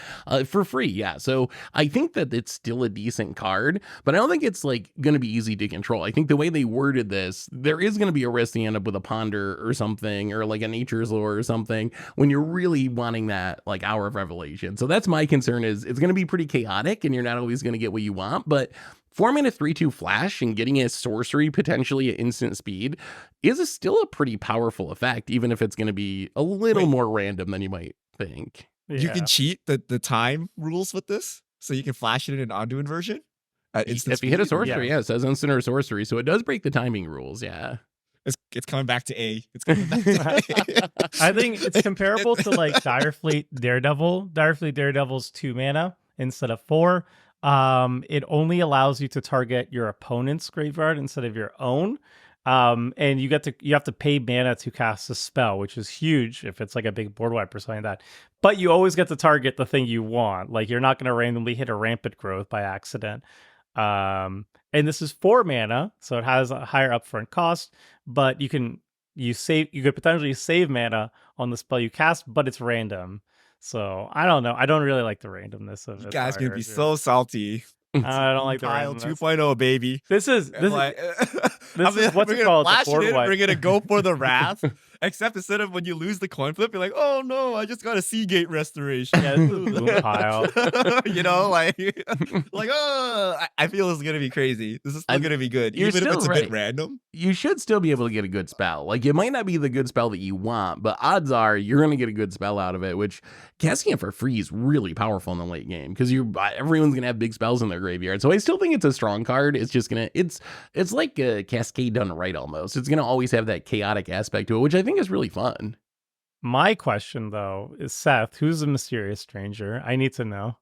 for free. Yeah. So I think that it's still a decent card, but I don't think it's like going to be easy to control. I think the way they worded this, there is going to be a risk to end up with a Ponder or something, or like a Nature's Lore or something, when you're really wanting that like Hour of Revelation. So that's my concern, is it's going to be pretty chaotic, and you're not always going to get what you want, but 4 mana 3/2 flash and getting a sorcery potentially at instant speed is still a pretty powerful effect, even if it's going to be a little more random than you might think. You Yeah. can cheat the time rules with this, so you can flash it in an Onduin version at instant If you hit a speed. sorcery, yeah, it says instant or sorcery, so it does break the timing rules. Yeah. It's coming back to A. It's coming back to A. I think it's comparable to like Direfleet Daredevil. Direfleet Daredevil's 2 mana instead of 4. It only allows you to target your opponent's graveyard instead of your own. And you have to pay mana to cast a spell, which is huge if it's like a big board wipe or something like that. But you always get to target the thing you want. Like, you're not going to randomly hit a rampant growth by accident. And this is 4 mana, so it has a higher upfront cost, but you could potentially save mana on the spell you cast, but it's random. So I don't know. I don't really like the randomness of it. You guys gonna be so salty. I don't like the Kyle randomness. 2.0, baby. This is Like, this is what's it called? The Flash board it in, wipe. we're gonna go for the wrath. Except instead of when you lose the coin flip, you're like, oh no, I just got a Seagate restoration. Yeah, this is boom pile. You know, like I feel it's gonna be crazy. This is still gonna be good, You're even if still it's a right. bit random. You should still be able to get a good spell. Like, it might not be the good spell that you want, but odds are you're going to get a good spell out of it, which casting it for free is really powerful in the late game, because everyone's going to have big spells in their graveyard. So I still think it's a strong card. It's just going to, it's like a Cascade done right almost. It's going to always have that chaotic aspect to it, which I think is really fun. My question though is, Seth, who's the mysterious stranger? I need to know.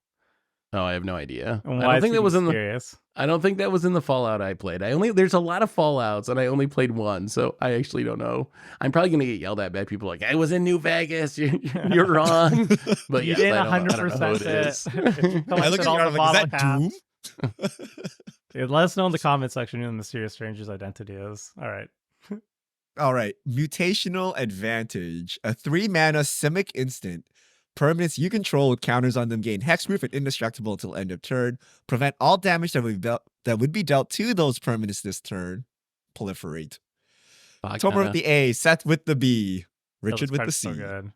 Oh, I have no idea. And I why don't is think he that was mysterious? I don't think that was in the Fallout I played. There's a lot of Fallouts, and I only played one, so I actually don't know. I'm probably gonna get yelled at by people like, I was in New Vegas. You're wrong. But You yes, didn't I don't know who 100% it is. I look at you, I'm like, is that Doom? Yeah, let us know in the comment section who the mysterious stranger's identity is. All right. All right, Mutational Advantage, a 3 mana Simic instant. Permanents you control with counters on them gain hexproof and indestructible until end of turn. Prevent all damage that would be dealt to those permanents this turn. Proliferate. Tomer with the A, Seth with the B, Richard with the C. So good.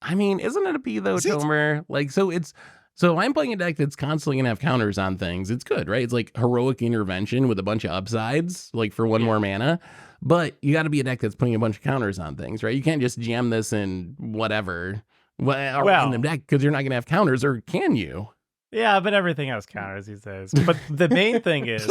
I mean, isn't it a B though, Is it? Tomer? Like, so I'm playing a deck that's constantly gonna have counters on things. It's good, right? It's like Heroic Intervention with a bunch of upsides, like for 1 more mana. But you got to be a deck that's putting a bunch of counters on things, right? You can't just jam this in whatever, a random deck, because you're not gonna have counters, or can you? Yeah, but everything has counters these days. But the main thing is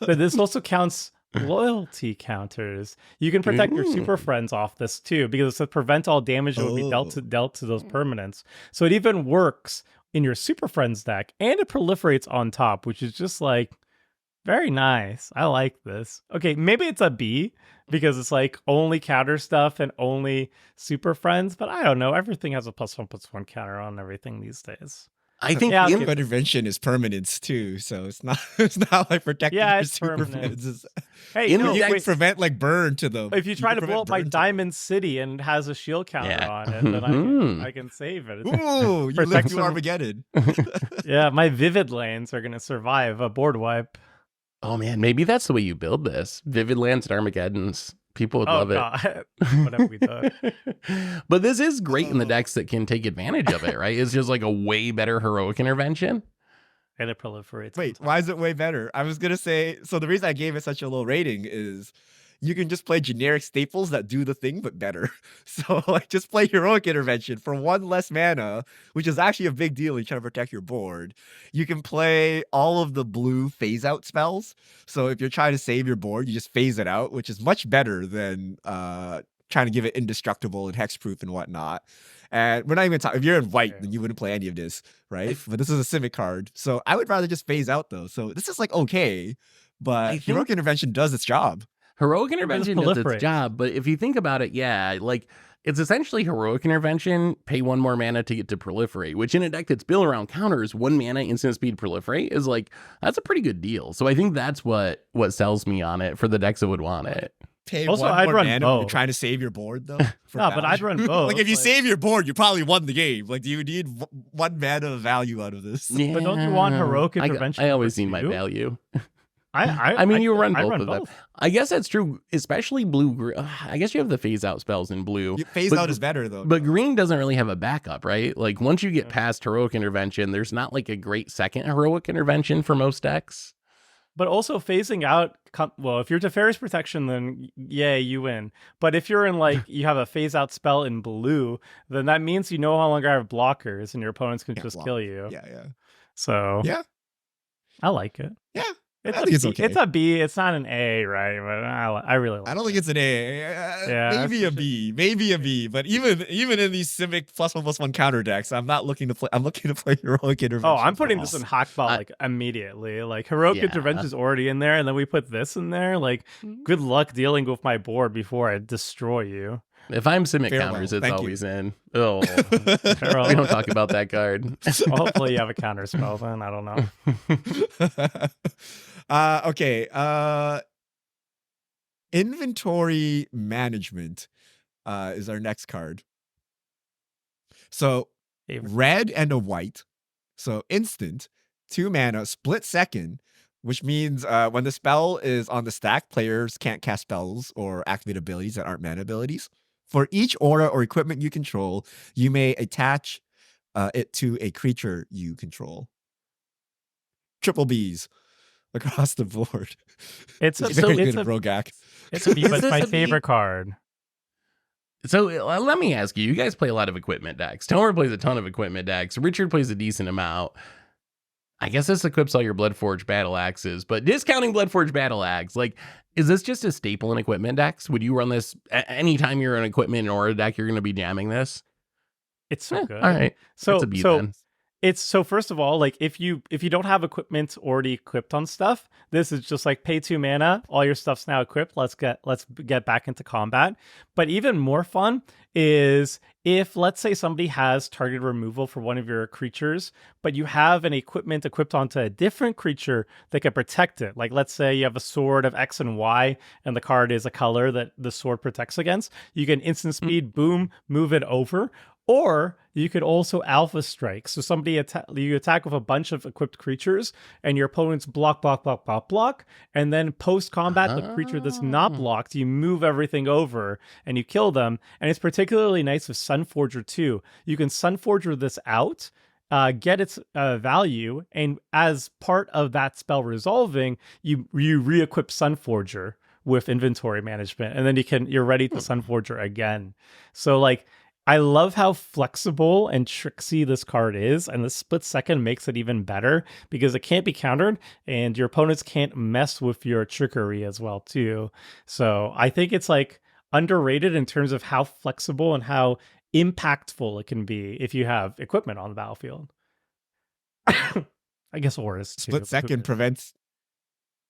that this also counts loyalty counters. You can protect your super friends off this too, because it says prevent all damage that would be dealt to those permanents. So it even works in your super friends deck, and it proliferates on top, which is just like very nice. I like this. Okay, maybe it's a B because it's like only counter stuff and only super friends, but I don't know. Everything has a +1/+1 counter on everything these days. I think Yeah, But intervention is permanence too, so it's not like protecting Yeah, your it's super permanent. friends. Hey, In no, the You wait. can prevent like burn to them. If you try can to blow prevent up my burn to them. Diamond City and it has a shield counter Yeah. on it, then I can save it. Ooh, you live Protect through some- Armageddon. Yeah, my Vivid Lands are gonna survive a board wipe. Oh man, maybe that's the way you build this. Vivid Lands and Armageddons. People would Oh love it. god, what have we done? But this is great in the decks that can take advantage of it, right? It's just like a way better heroic intervention. And it proliferates. Wait, why is it way better? I was gonna say, so the reason I gave it such a low rating is you can just play generic staples that do the thing but better. So like just play heroic intervention for 1 less mana, which is actually a big deal when you're trying to protect your board. You can play all of the blue phase out spells. So if you're trying to save your board, you just phase it out, which is much better than trying to give it indestructible and hexproof and whatnot. And we're not even talking, if you're in white, then you wouldn't play any of this, right? But this is a Simic card. So I would rather just phase out though. So this is like okay, but heroic intervention does its job. Heroic intervention does its proliferate. job, but if you think about it, yeah, like it's essentially heroic intervention, pay 1 more mana to get to proliferate, which in a deck that's built around counters, 1 mana instant speed proliferate is like, that's a pretty good deal. So I think that's what sells me on it for the decks that would want it. Pay Also, 1 I'd more run mana when you're both. trying to save your board though. for No, but I'd value. run both. Like if you like- save your board, you probably won the game. Like do you need 1 mana of value out of this? But don't you want heroic I- intervention I always number need my 2? value. I mean, you run I both of them. I guess that's true, especially blue. I guess you have the phase out spells in blue. Phase But- out is better though. But green doesn't really have a backup, right? Like once you get past heroic intervention, there's not like a great second heroic intervention for most decks. But also phasing out, well, if you're Teferi's Protection, then yay, you win. But if you're in like, you have a phase out spell in blue, then that means you no longer have blockers and your opponents can Can't just block. kill you. Yeah. So Yeah. I like it. Yeah. It's I a think it's B. okay. It's a B. It's not an A, right? But I really like I don't think it's an A. Yeah, Maybe a B. Maybe a B. But even in these Simic +1/+1 counter decks, I'm not looking to play. I'm looking to play heroic intervention. Oh, I'm putting for this all. in Hackball like immediately. Like heroic Yeah. intervention is already in there, and then we put this in there. Like, good luck dealing with my board before I destroy you. If I'm Simic Farewell. counters, it's Thank you. always in. Oh, Farewell. we don't talk about that card. Well, hopefully you have a counter spell then. I don't know. Okay. Inventory management is our next card. So Favorite. red and a white. So instant, 2 mana, split second, which means when the spell is on the stack, players can't cast spells or activate abilities that aren't mana abilities. For each aura or equipment you control, you may attach it to a creature you control. Triple Bs across the board. It's a very it's good a, at Rogak. it's a B, but Is it's my this a B? favorite card. So let me ask you guys play a lot of equipment decks. Tomer plays a ton of equipment decks. Richard plays a decent amount. I guess this equips all your Bloodforged Battle Axes, but discounting Bloodforged Battle Axe, like, is this just a staple in equipment decks? Would you run this anytime you're in equipment or a deck, you're going to be jamming this? It's so good. All right. So It's a B so then. it's so first of all, like if you don't have equipment already equipped on stuff, this is just like pay 2 mana, all your stuff's now equipped. Let's get back into combat. But even more fun is if, let's say, somebody has target removal for one of your creatures, but you have an equipment equipped onto a different creature that can protect it. Like, let's say you have a sword of X and Y, and the card is a color that the sword protects against. You can instant speed, boom, move it over. Or you could also alpha strike. So you attack with a bunch of equipped creatures, and your opponents block, and then post combat, the creature that's not blocked, you move everything over and you kill them. And it's particularly nice with Sunforger too. You can Sunforger this out, get its value, and as part of that spell resolving, you re-equip Sunforger with inventory management, and then you're ready to Sunforger again. So like, I love how flexible and tricksy this card is, and the split second makes it even better because it can't be countered, and your opponents can't mess with your trickery as well too. So I think it's like underrated in terms of how flexible and how impactful it can be if you have equipment on the battlefield. I guess auras too. Split second prevents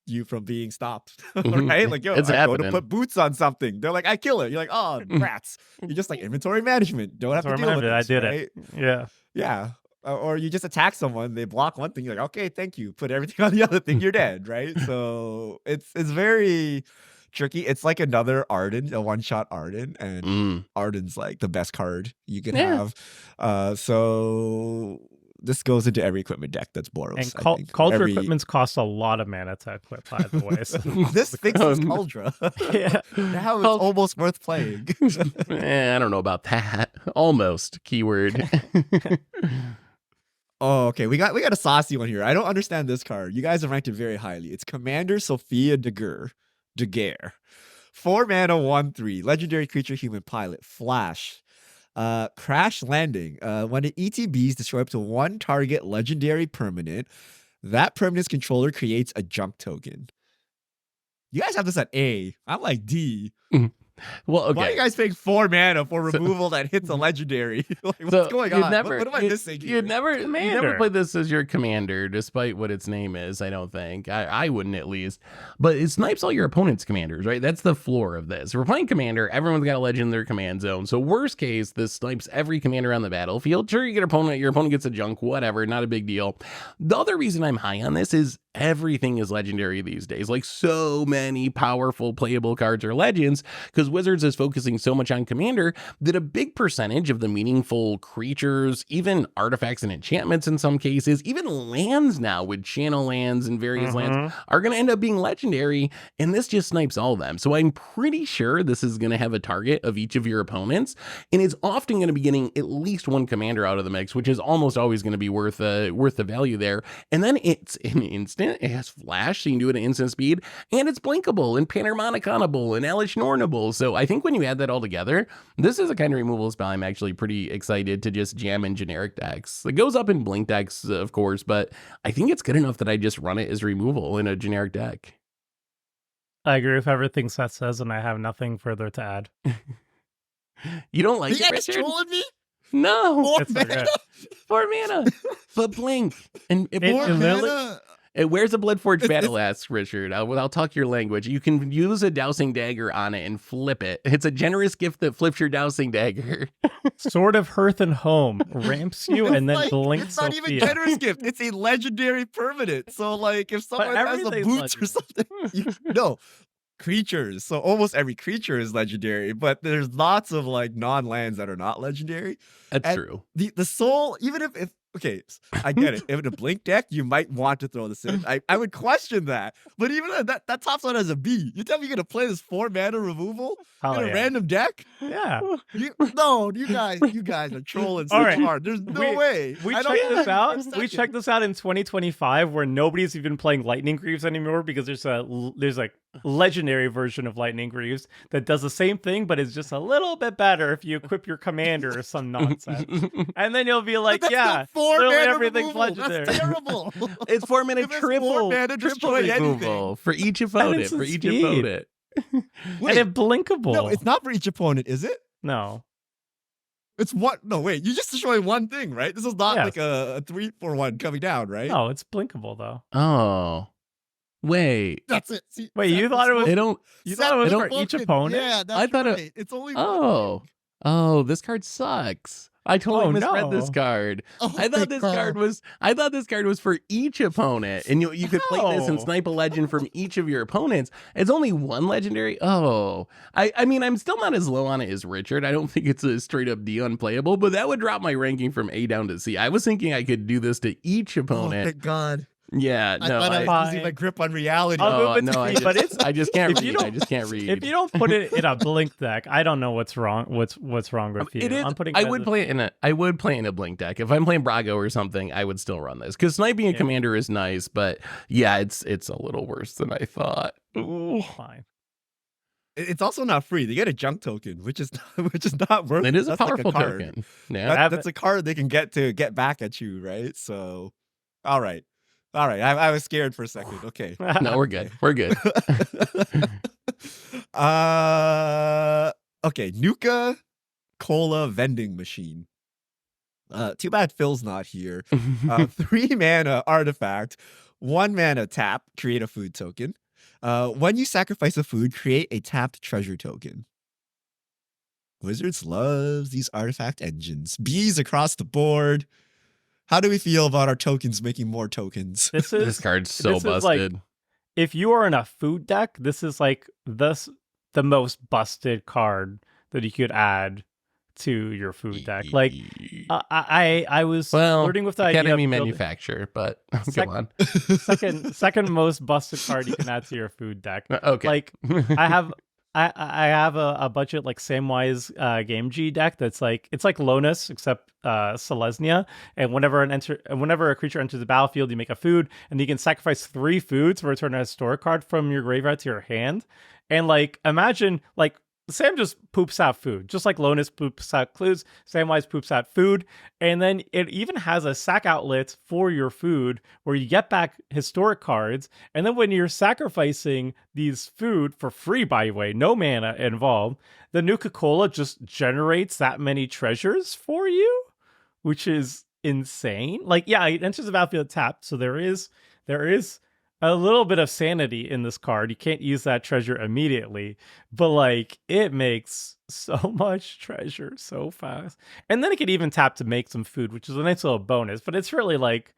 you from being stopped, Mhm. right? Like, yo, It's I go to happening. put boots on something. They're like, I kill it. You're like, oh, rats. You're just like inventory management. Don't have to deal with it. I did it. Yeah. Yeah. Or you just attack someone, they block one thing, you're like, okay, thank you. Put everything on the other thing, you're dead, right? So it's very tricky. It's like another Arden, a one-shot Arden, and Mm. Arden's like the best card you can Yeah. have. So this goes into every equipment deck that's Boros. And I think. Cauldron equipments cost a lot of mana to equip, by the way. So. This fixes Cauldron. Yeah. Now it's almost worth playing. I don't know about that. Almost keyword. Oh, okay. We got a saucy one here. I don't understand this card. You guys have ranked it very highly. It's Commander Sofia Daguerre. 4 mana, 1/3. Legendary creature, human pilot. Flash. Crash landing. When it ETBs, destroy up to 1 target legendary permanent. That permanent's controller creates a junk token. You guys have this at A. I'm like D. Well, okay. Why are you guys paying 4 mana for removal that hits a legendary? Like, what's going on? What am I missing here? You'd never play this as your commander, despite what its name is, I don't think. I wouldn't, at least. But it snipes all your opponent's commanders, right? That's the floor of this. If we're playing commander, everyone's got a legend in their command zone. So worst case, this snipes every commander on the battlefield. Sure, you get your opponent gets a junk, whatever, not a big deal. The other reason I'm high on this is everything is legendary these days. Like, so many powerful playable cards are legends, because Wizards is focusing so much on commander that a big percentage of the meaningful creatures, even artifacts and enchantments in some cases, even lands now with channel lands and various lands, are going to end up being legendary, and this just snipes all of them. So I'm pretty sure this is going to have a target of each of your opponents, and it's often going to be getting at least one commander out of the mix, which is almost always going to be worth the value there. And then it's an instant. It has flash, so you can do it at instant speed, and it's blinkable and panharmoniconable and Elish Nornable. So I think when you add that all together, this is a kind of removal spell I'm actually pretty excited to just jam in generic decks. It goes up in blink decks, of course, but I think it's good enough that I just run it as removal in a generic deck. I agree with everything Seth says, and I have nothing further to add. You don't like you it, guys Richard? trolling me? No. 4 mana? 4 mana. But blink. And it, 4 mana? where's a Bloodforged Battle Axe, Richard? I'll talk your language. You can use a dowsing dagger on it and flip it. It's a generous gift that flips your dowsing dagger. Sword of Hearth and Home ramps you and then blinks. It's not even generous gift. It's a legendary permanent. So, like, if someone has the boots or something, no. Creatures. So almost every creature is legendary, but there's lots of like non-lands that are not legendary. That's true. The soul, even if okay, I get it. If in a blink deck, you might want to throw this in. I would question that. But even that tops out as a B. You tell me you're gonna play this 4 mana removal in a random deck? Yeah. You guys are trolling so hard. There's no way. We checked this out in 2025, where nobody's even playing Lightning Greaves anymore, because there's a legendary version of Lightning Greaves that does the same thing, but is just a little bit better if you equip your commander or some nonsense. And then you'll be like, yeah, literally everything's legendary. That's terrible. It's 4 mana triple removal for each opponent. And it's blinkable. No, it's not for each opponent, is it? No. It's what? No, wait. You just destroy one thing, right? This is not like a 3-for-1 coming down, right? No, it's blinkable though. Oh. Wait. That's it. See, wait, you thought it was? You thought it was for each opponent? Yeah, that's I thought right. It's only. Oh, this card sucks. I totally misread this card. I thought this card was for each opponent, and you could play this and snipe a legend from each of your opponents. It's only one legendary. Oh, I mean, I'm still not as low on it as Richard. I don't think it's a straight up D unplayable, but that would drop my ranking from A down to C. I was thinking I could do this to each opponent. Oh, thank God. Yeah, no, I was losing my grip on reality. I just can't read. I just can't read. If you don't put it in a blink deck, I don't know what's wrong. What's wrong with you? It is. I would play it in a blink deck. If I'm playing Brago or something, I would still run this, because sniping a commander is nice, but yeah, it's a little worse than I thought. Ooh. Fine. It's also not free. They get a junk token, which is which is not worth It it. is a That's like a powerful card. token. Yeah. That's a card they can get back at you, right? So, all right, all right. I was scared for a second. Okay, No, we're okay. good. We're good. uh, okay. Nuka-Cola vending machine. Too bad Phil's not here. 3 mana artifact, 1 mana tap, create a food token. When you sacrifice a food, create a tapped treasure token. Wizards loves these artifact engines. Bees across the board. How do we feel about our tokens making more tokens? This card's so busted. If you are in a food deck, this is like the most busted card that you could add to your food deck. Like I was flirting with the idea Academy of manufacturer, but go on. second most busted card you can add to your food deck. Okay. Like I have a budget like Samwise Game G deck that's like it's like Lonus except Selesnya, and whenever a creature enters the battlefield, you make a food, and you can sacrifice 3 foods to return a historic card from your graveyard to your hand. And like imagine like Sam just poops out food, just like Lonus poops out clues. Samwise poops out food, and then it even has a sack outlet for your food where you get back historic cards. And then when you're sacrificing these food for free, by the way, no mana involved, the Nuka-Cola just generates that many treasures for you, which is insane. Like, yeah, it enters the battlefield tapped, so there is a little bit of sanity in this card. You can't use that treasure immediately, but like it makes so much treasure so fast. And then it can even tap to make some food, which is a nice little bonus. But it's really like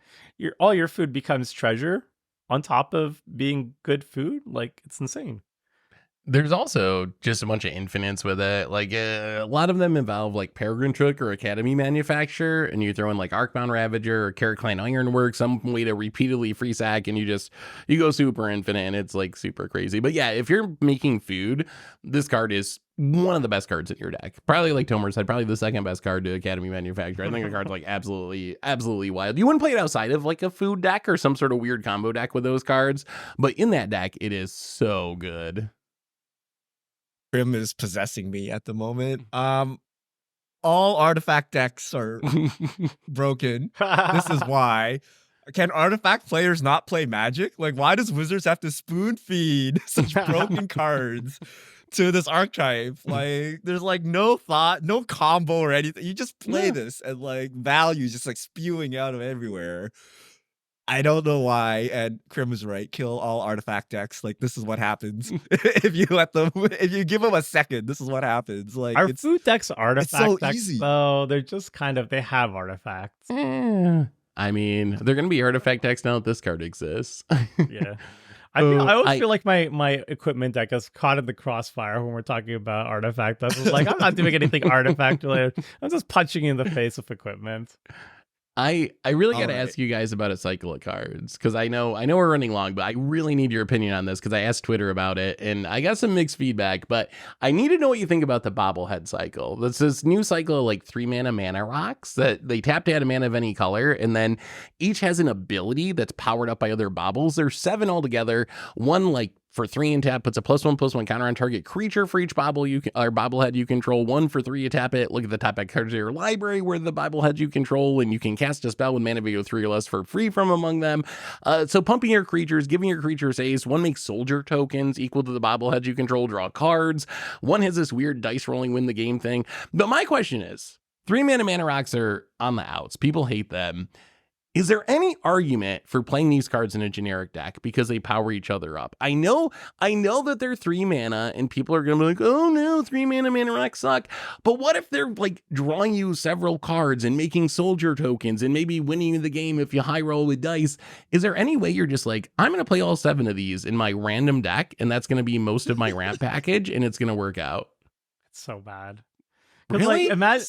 all your food becomes treasure on top of being good food. Like it's insane. There's also just a bunch of infinites with it. Like a lot of them involve like Peregrine Took or Academy Manufacturer, and you throw in like Arcbound Ravager or Carrot Clan Ironwork, some way to repeatedly free sack, and you go super infinite, and it's like super crazy. But yeah, if you're making food, this card is one of the best cards in your deck. Probably like Tomer said, probably the second best card to Academy Manufacturer. I think the card's like absolutely wild. You wouldn't play it outside of like a food deck or some sort of weird combo deck with those cards, but in that deck, it is so good. Grim is possessing me at the moment. All artifact decks are broken. This is why. Can artifact players not play Magic? Like, why does Wizards have to spoon feed such broken cards to this archetype? Like, there's like no thought, no combo or anything. You just play this and like value just like spewing out of everywhere. I don't know why, and Krim is right. Kill all artifact decks. Like, this is what happens if you give them a second. This is what happens. Like, our food decks artifact so decks, easy. though. They're just they have artifacts. I mean, they're gonna be artifact decks now that this card exists. Yeah. I always feel like my equipment deck is caught in the crossfire when we're talking about artifact. I was like, I'm not doing anything artifact related. I'm just punching you in the face with equipment. I really got to ask you guys about a cycle of cards, because I know we're running long, but I really need your opinion on this because I asked Twitter about it and I got some mixed feedback, but I need to know what you think about the Bobblehead cycle. That's this new cycle of like 3 mana rocks that they tap to add a mana of any color, and then each has an ability that's powered up by other baubles. There's 7 altogether. One like for 3 and tap puts a +1/+1 counter on target creature for each bobblehead you control. 1 for 3, you tap it. Look at the top cards of your library where the bobbleheads you control, and you can cast a spell with mana value 3 or less for free from among them. So pumping your creatures, giving your creatures haste. 1 makes soldier tokens equal to the bobbleheads you control. Draw cards. 1 has this weird dice rolling win the game thing. But my question is, 3 mana rocks are on the outs. People hate them. Is there any argument for playing these cards in a generic deck because they power each other up? I know that they're 3 mana and people are going to be like, oh no, 3 mana rocks suck. But what if they're like drawing you several cards and making soldier tokens and maybe winning the game if you high roll with dice? Is there any way you're just like, I'm going to play all 7 of these in my random deck and that's going to be most of my ramp package and it's going to work out? It's so bad. Because Really? like imagine,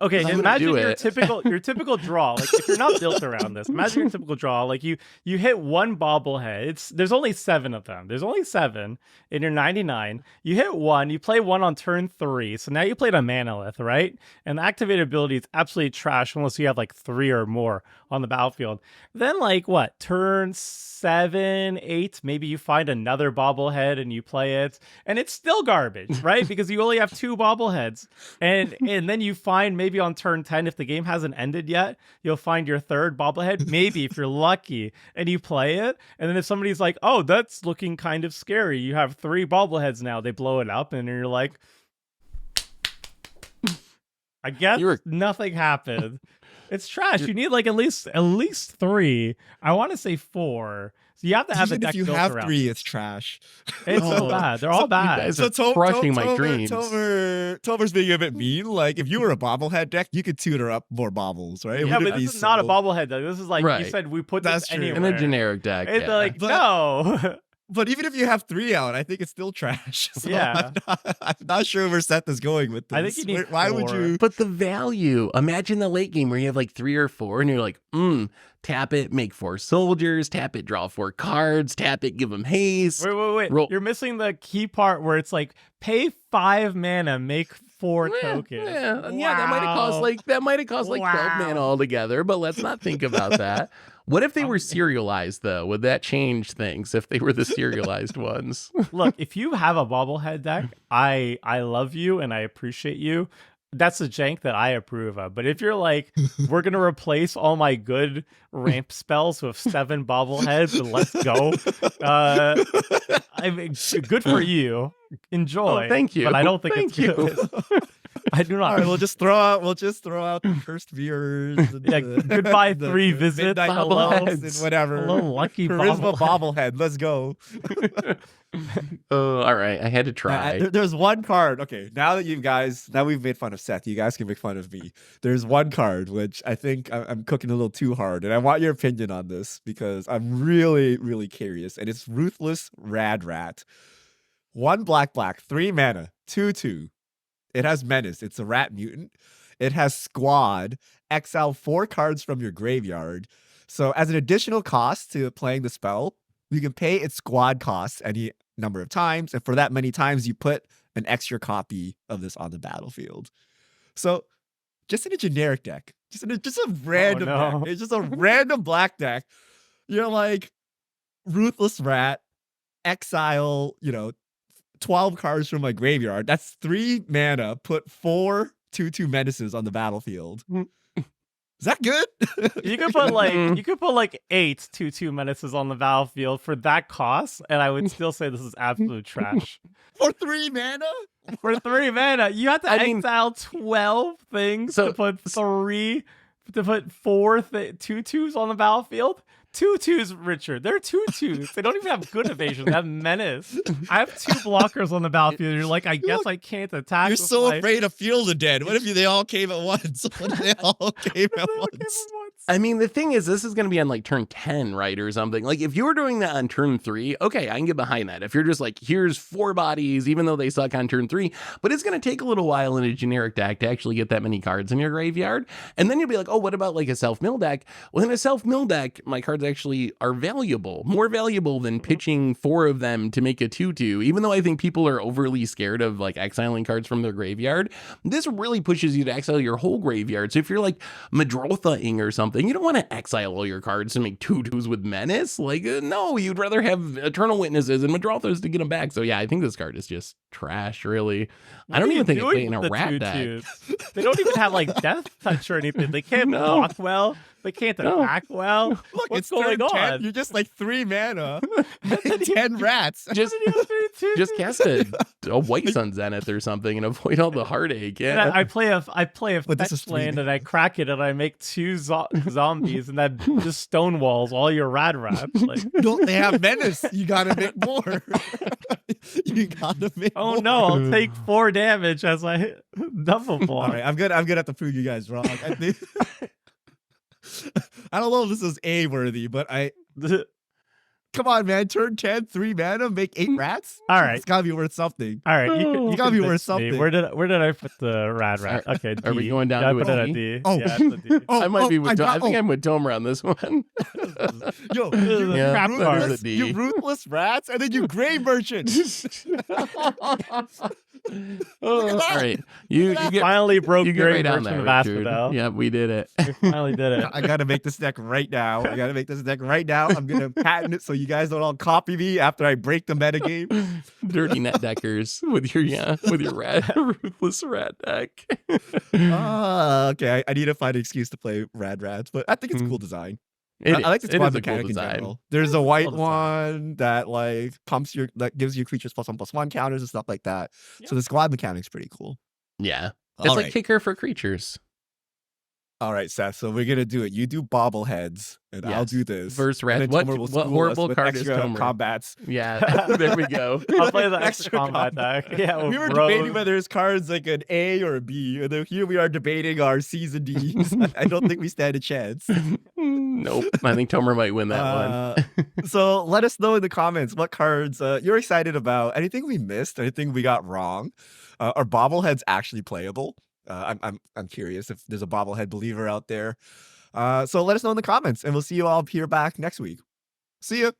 okay, I'm gonna imagine do your it. typical draw. Like if you're not built around this, imagine your typical draw. Like you hit one bobblehead. There's only 7 of them. There's only 7 in your 99. You hit one. You play one on turn 3. So now you played a Manalith, right? And the activated ability is absolutely trash unless you have like 3 or more on the battlefield. Then like what? Turn 7, 8. Maybe you find another bobblehead and you play it, and it's still garbage, right? Because you only have 2 bobbleheads. And then you find maybe on turn 10, if the game hasn't ended yet, you'll find your 3rd bobblehead, maybe if you're lucky, and you play it. And then if somebody's like, oh, that's looking kind of scary, you have 3 bobbleheads now, they blow it up, and you're like, I guess nothing happened. It's trash. You need like at least 3. I want to say 4. So you have to have Even a deck if you built have around 3, it. it's trash. It's so bad. They're all bad. guys are crushing my dreams. Tover's being a bit mean. Like, if you were a bobblehead deck, you could tutor up more bobbles, right? It Yeah, wouldn't but be this is not a so- bobblehead deck. This is like you Right. said, we put That's this true. anywhere. In a generic deck. It's yeah. like, But- no. But even if you have 3 out, I think it's still trash. So Yeah. I'm not sure where Seth is going with this. I think you need Why would 4. you? But the value, imagine the late game where you have like 3 or 4 and you're like, tap it, make 4 soldiers, tap it, draw 4 cards, tap it, give them haste. Wait. Roll- You're missing the key part where it's like, pay 5 mana, make 4 tokens. Yeah, that might have cost like 12 mana altogether, but let's not think about that. What if they were serialized though? Would that change things if they were the serialized ones? Look, if you have a bobblehead deck, I love you and I appreciate you. That's a jank that I approve of. But if you're like, we're gonna replace all my good ramp spells with 7 bobbleheads and let's go, I mean, good for you. Enjoy. Oh, thank you. But I don't think Thank it's good. I do not. All right, we'll just throw out the first viewers. And Yeah, goodbye, 3 visits. midnight Hello. bobbleheads and whatever. Hello, lucky Charisma bobblehead. bobblehead. Let's go. Oh, all right. I had to try. There's one card. Okay, now we've made fun of Seth, you guys can make fun of me. There's one card which I think I'm cooking a little too hard, and I want your opinion on this because I'm really, really curious. And it's Ruthless Radrat. 1 black, 3 mana, 2/2. It has Menace. It's a rat mutant. It has Squad. Exile 4 cards from your graveyard. So as an additional cost to playing the spell, you can pay its Squad cost any number of times. And for that many times, you put an extra copy of this on the battlefield. So just in a generic deck, just a random no. deck. It's just a random black deck. You're like, Ruthless Rat, exile, 12 cards from my graveyard. That's 3 mana. Put 4 2/2 menaces on the battlefield. Is that good? You could put like 8 2/2 menaces on the battlefield for that cost, and I would still say this is absolute trash. For 3 mana? For 3 mana, you have to exile 12 things So- to put 4 2/2s on the battlefield. 2/2s, Richard. They're 2/2s. They don't even have good evasion. They have menace. I have 2 blockers on the battlefield. You're like, I guess I can't attack. You're with so my- afraid of Field of Dead. What if they all came at once? What if they all came at once? I mean, the thing is, this is going to be on like turn 10, right? Or something. Like, if you were doing that on turn 3, okay, I can get behind that. If you're just like, here's 4 bodies, even though they suck on turn 3, but it's going to take a little while in a generic deck to actually get that many cards in your graveyard. And then you'll be like, oh, what about like a self-mill deck? Well, in a self-mill deck, my cards actually are valuable, more valuable than pitching 4 of them to make a 2/2. Even though I think people are overly scared of like exiling cards from their graveyard, this really pushes you to exile your whole graveyard. So if you're like Madrotha-ing or something, you don't want to exile all your cards to make 2/2s with Menace. Like, no, you'd rather have Eternal Witnesses and Madrothas to get them back. So yeah, I think this card is just trash, really. I don't even think it's in a rat deck. They don't even have like death touch or anything. They can't block well. They can't attack well. Look, What's it's going turn 10. on? You're just like 3 mana. 10 rats. Just cast a White Sun Zenith or something and avoid all the heartache. And Yeah. I play a But this is fetch 3 land mana. and I crack it and I make 2 zombies and that just stone walls all your rats. Like, Don't they have menace? You gotta make more. You gotta make oh more. no, I'll take 4 damage as I hit double block. All right, I'm good at to prove you guys wrong. I think I don't know if this is A worthy, but Come on, man. Turn 10, 3 mana, make 8 rats. All right. It's gotta be worth something. All right, You gotta be worth convinced me. something. Where did I put the rad rat? Okay, D. Are we going down Yeah, I to put a it at D? D. Oh. Yeah, it's a D. Oh, I might be with. I got- think I'm with Tomer on this one. Yo, This is a Yeah, crap that is card. a D. you ruthless rats, and then you gray merchant. All right, you get Finally broke you get Gray right on Merchant that, of Richard. Asphodel. Yeah, we did it. We finally did it. I gotta make this deck right now. I'm gonna patent it so you guys don't all copy me after I break the metagame. Dirty net deckers with your red ruthless rat deck. Okay. I need to find an excuse to play Rad Rats, but I think it's a cool design. I like the It squad is a cool mechanic in design. general. There's a white cool design. one that like that gives you creatures +1/+1 counters and stuff like that. So the squad mechanic's pretty cool. Yeah, it's All like right. kicker for creatures. All right, Seth. So we're gonna do it. You do Bobbleheads, and I'll Yes. do this. Versus And red. then What Tomer will what school horrible us with card is extra Tomer? combats. Yeah, there we go. I'll play the extra Extra combat deck. Yeah, We with were Rose. debating whether his card's like an A or a B, and then here we are debating our C's and D's. I don't think we stand a chance. Nope. I think Tomer might win that one. So let us know in the comments what cards you're excited about. Anything we missed? Anything we got wrong? Are bobbleheads actually playable? I'm curious if there's a bobblehead believer out there. So let us know in the comments, and we'll see you all here back next week. See ya.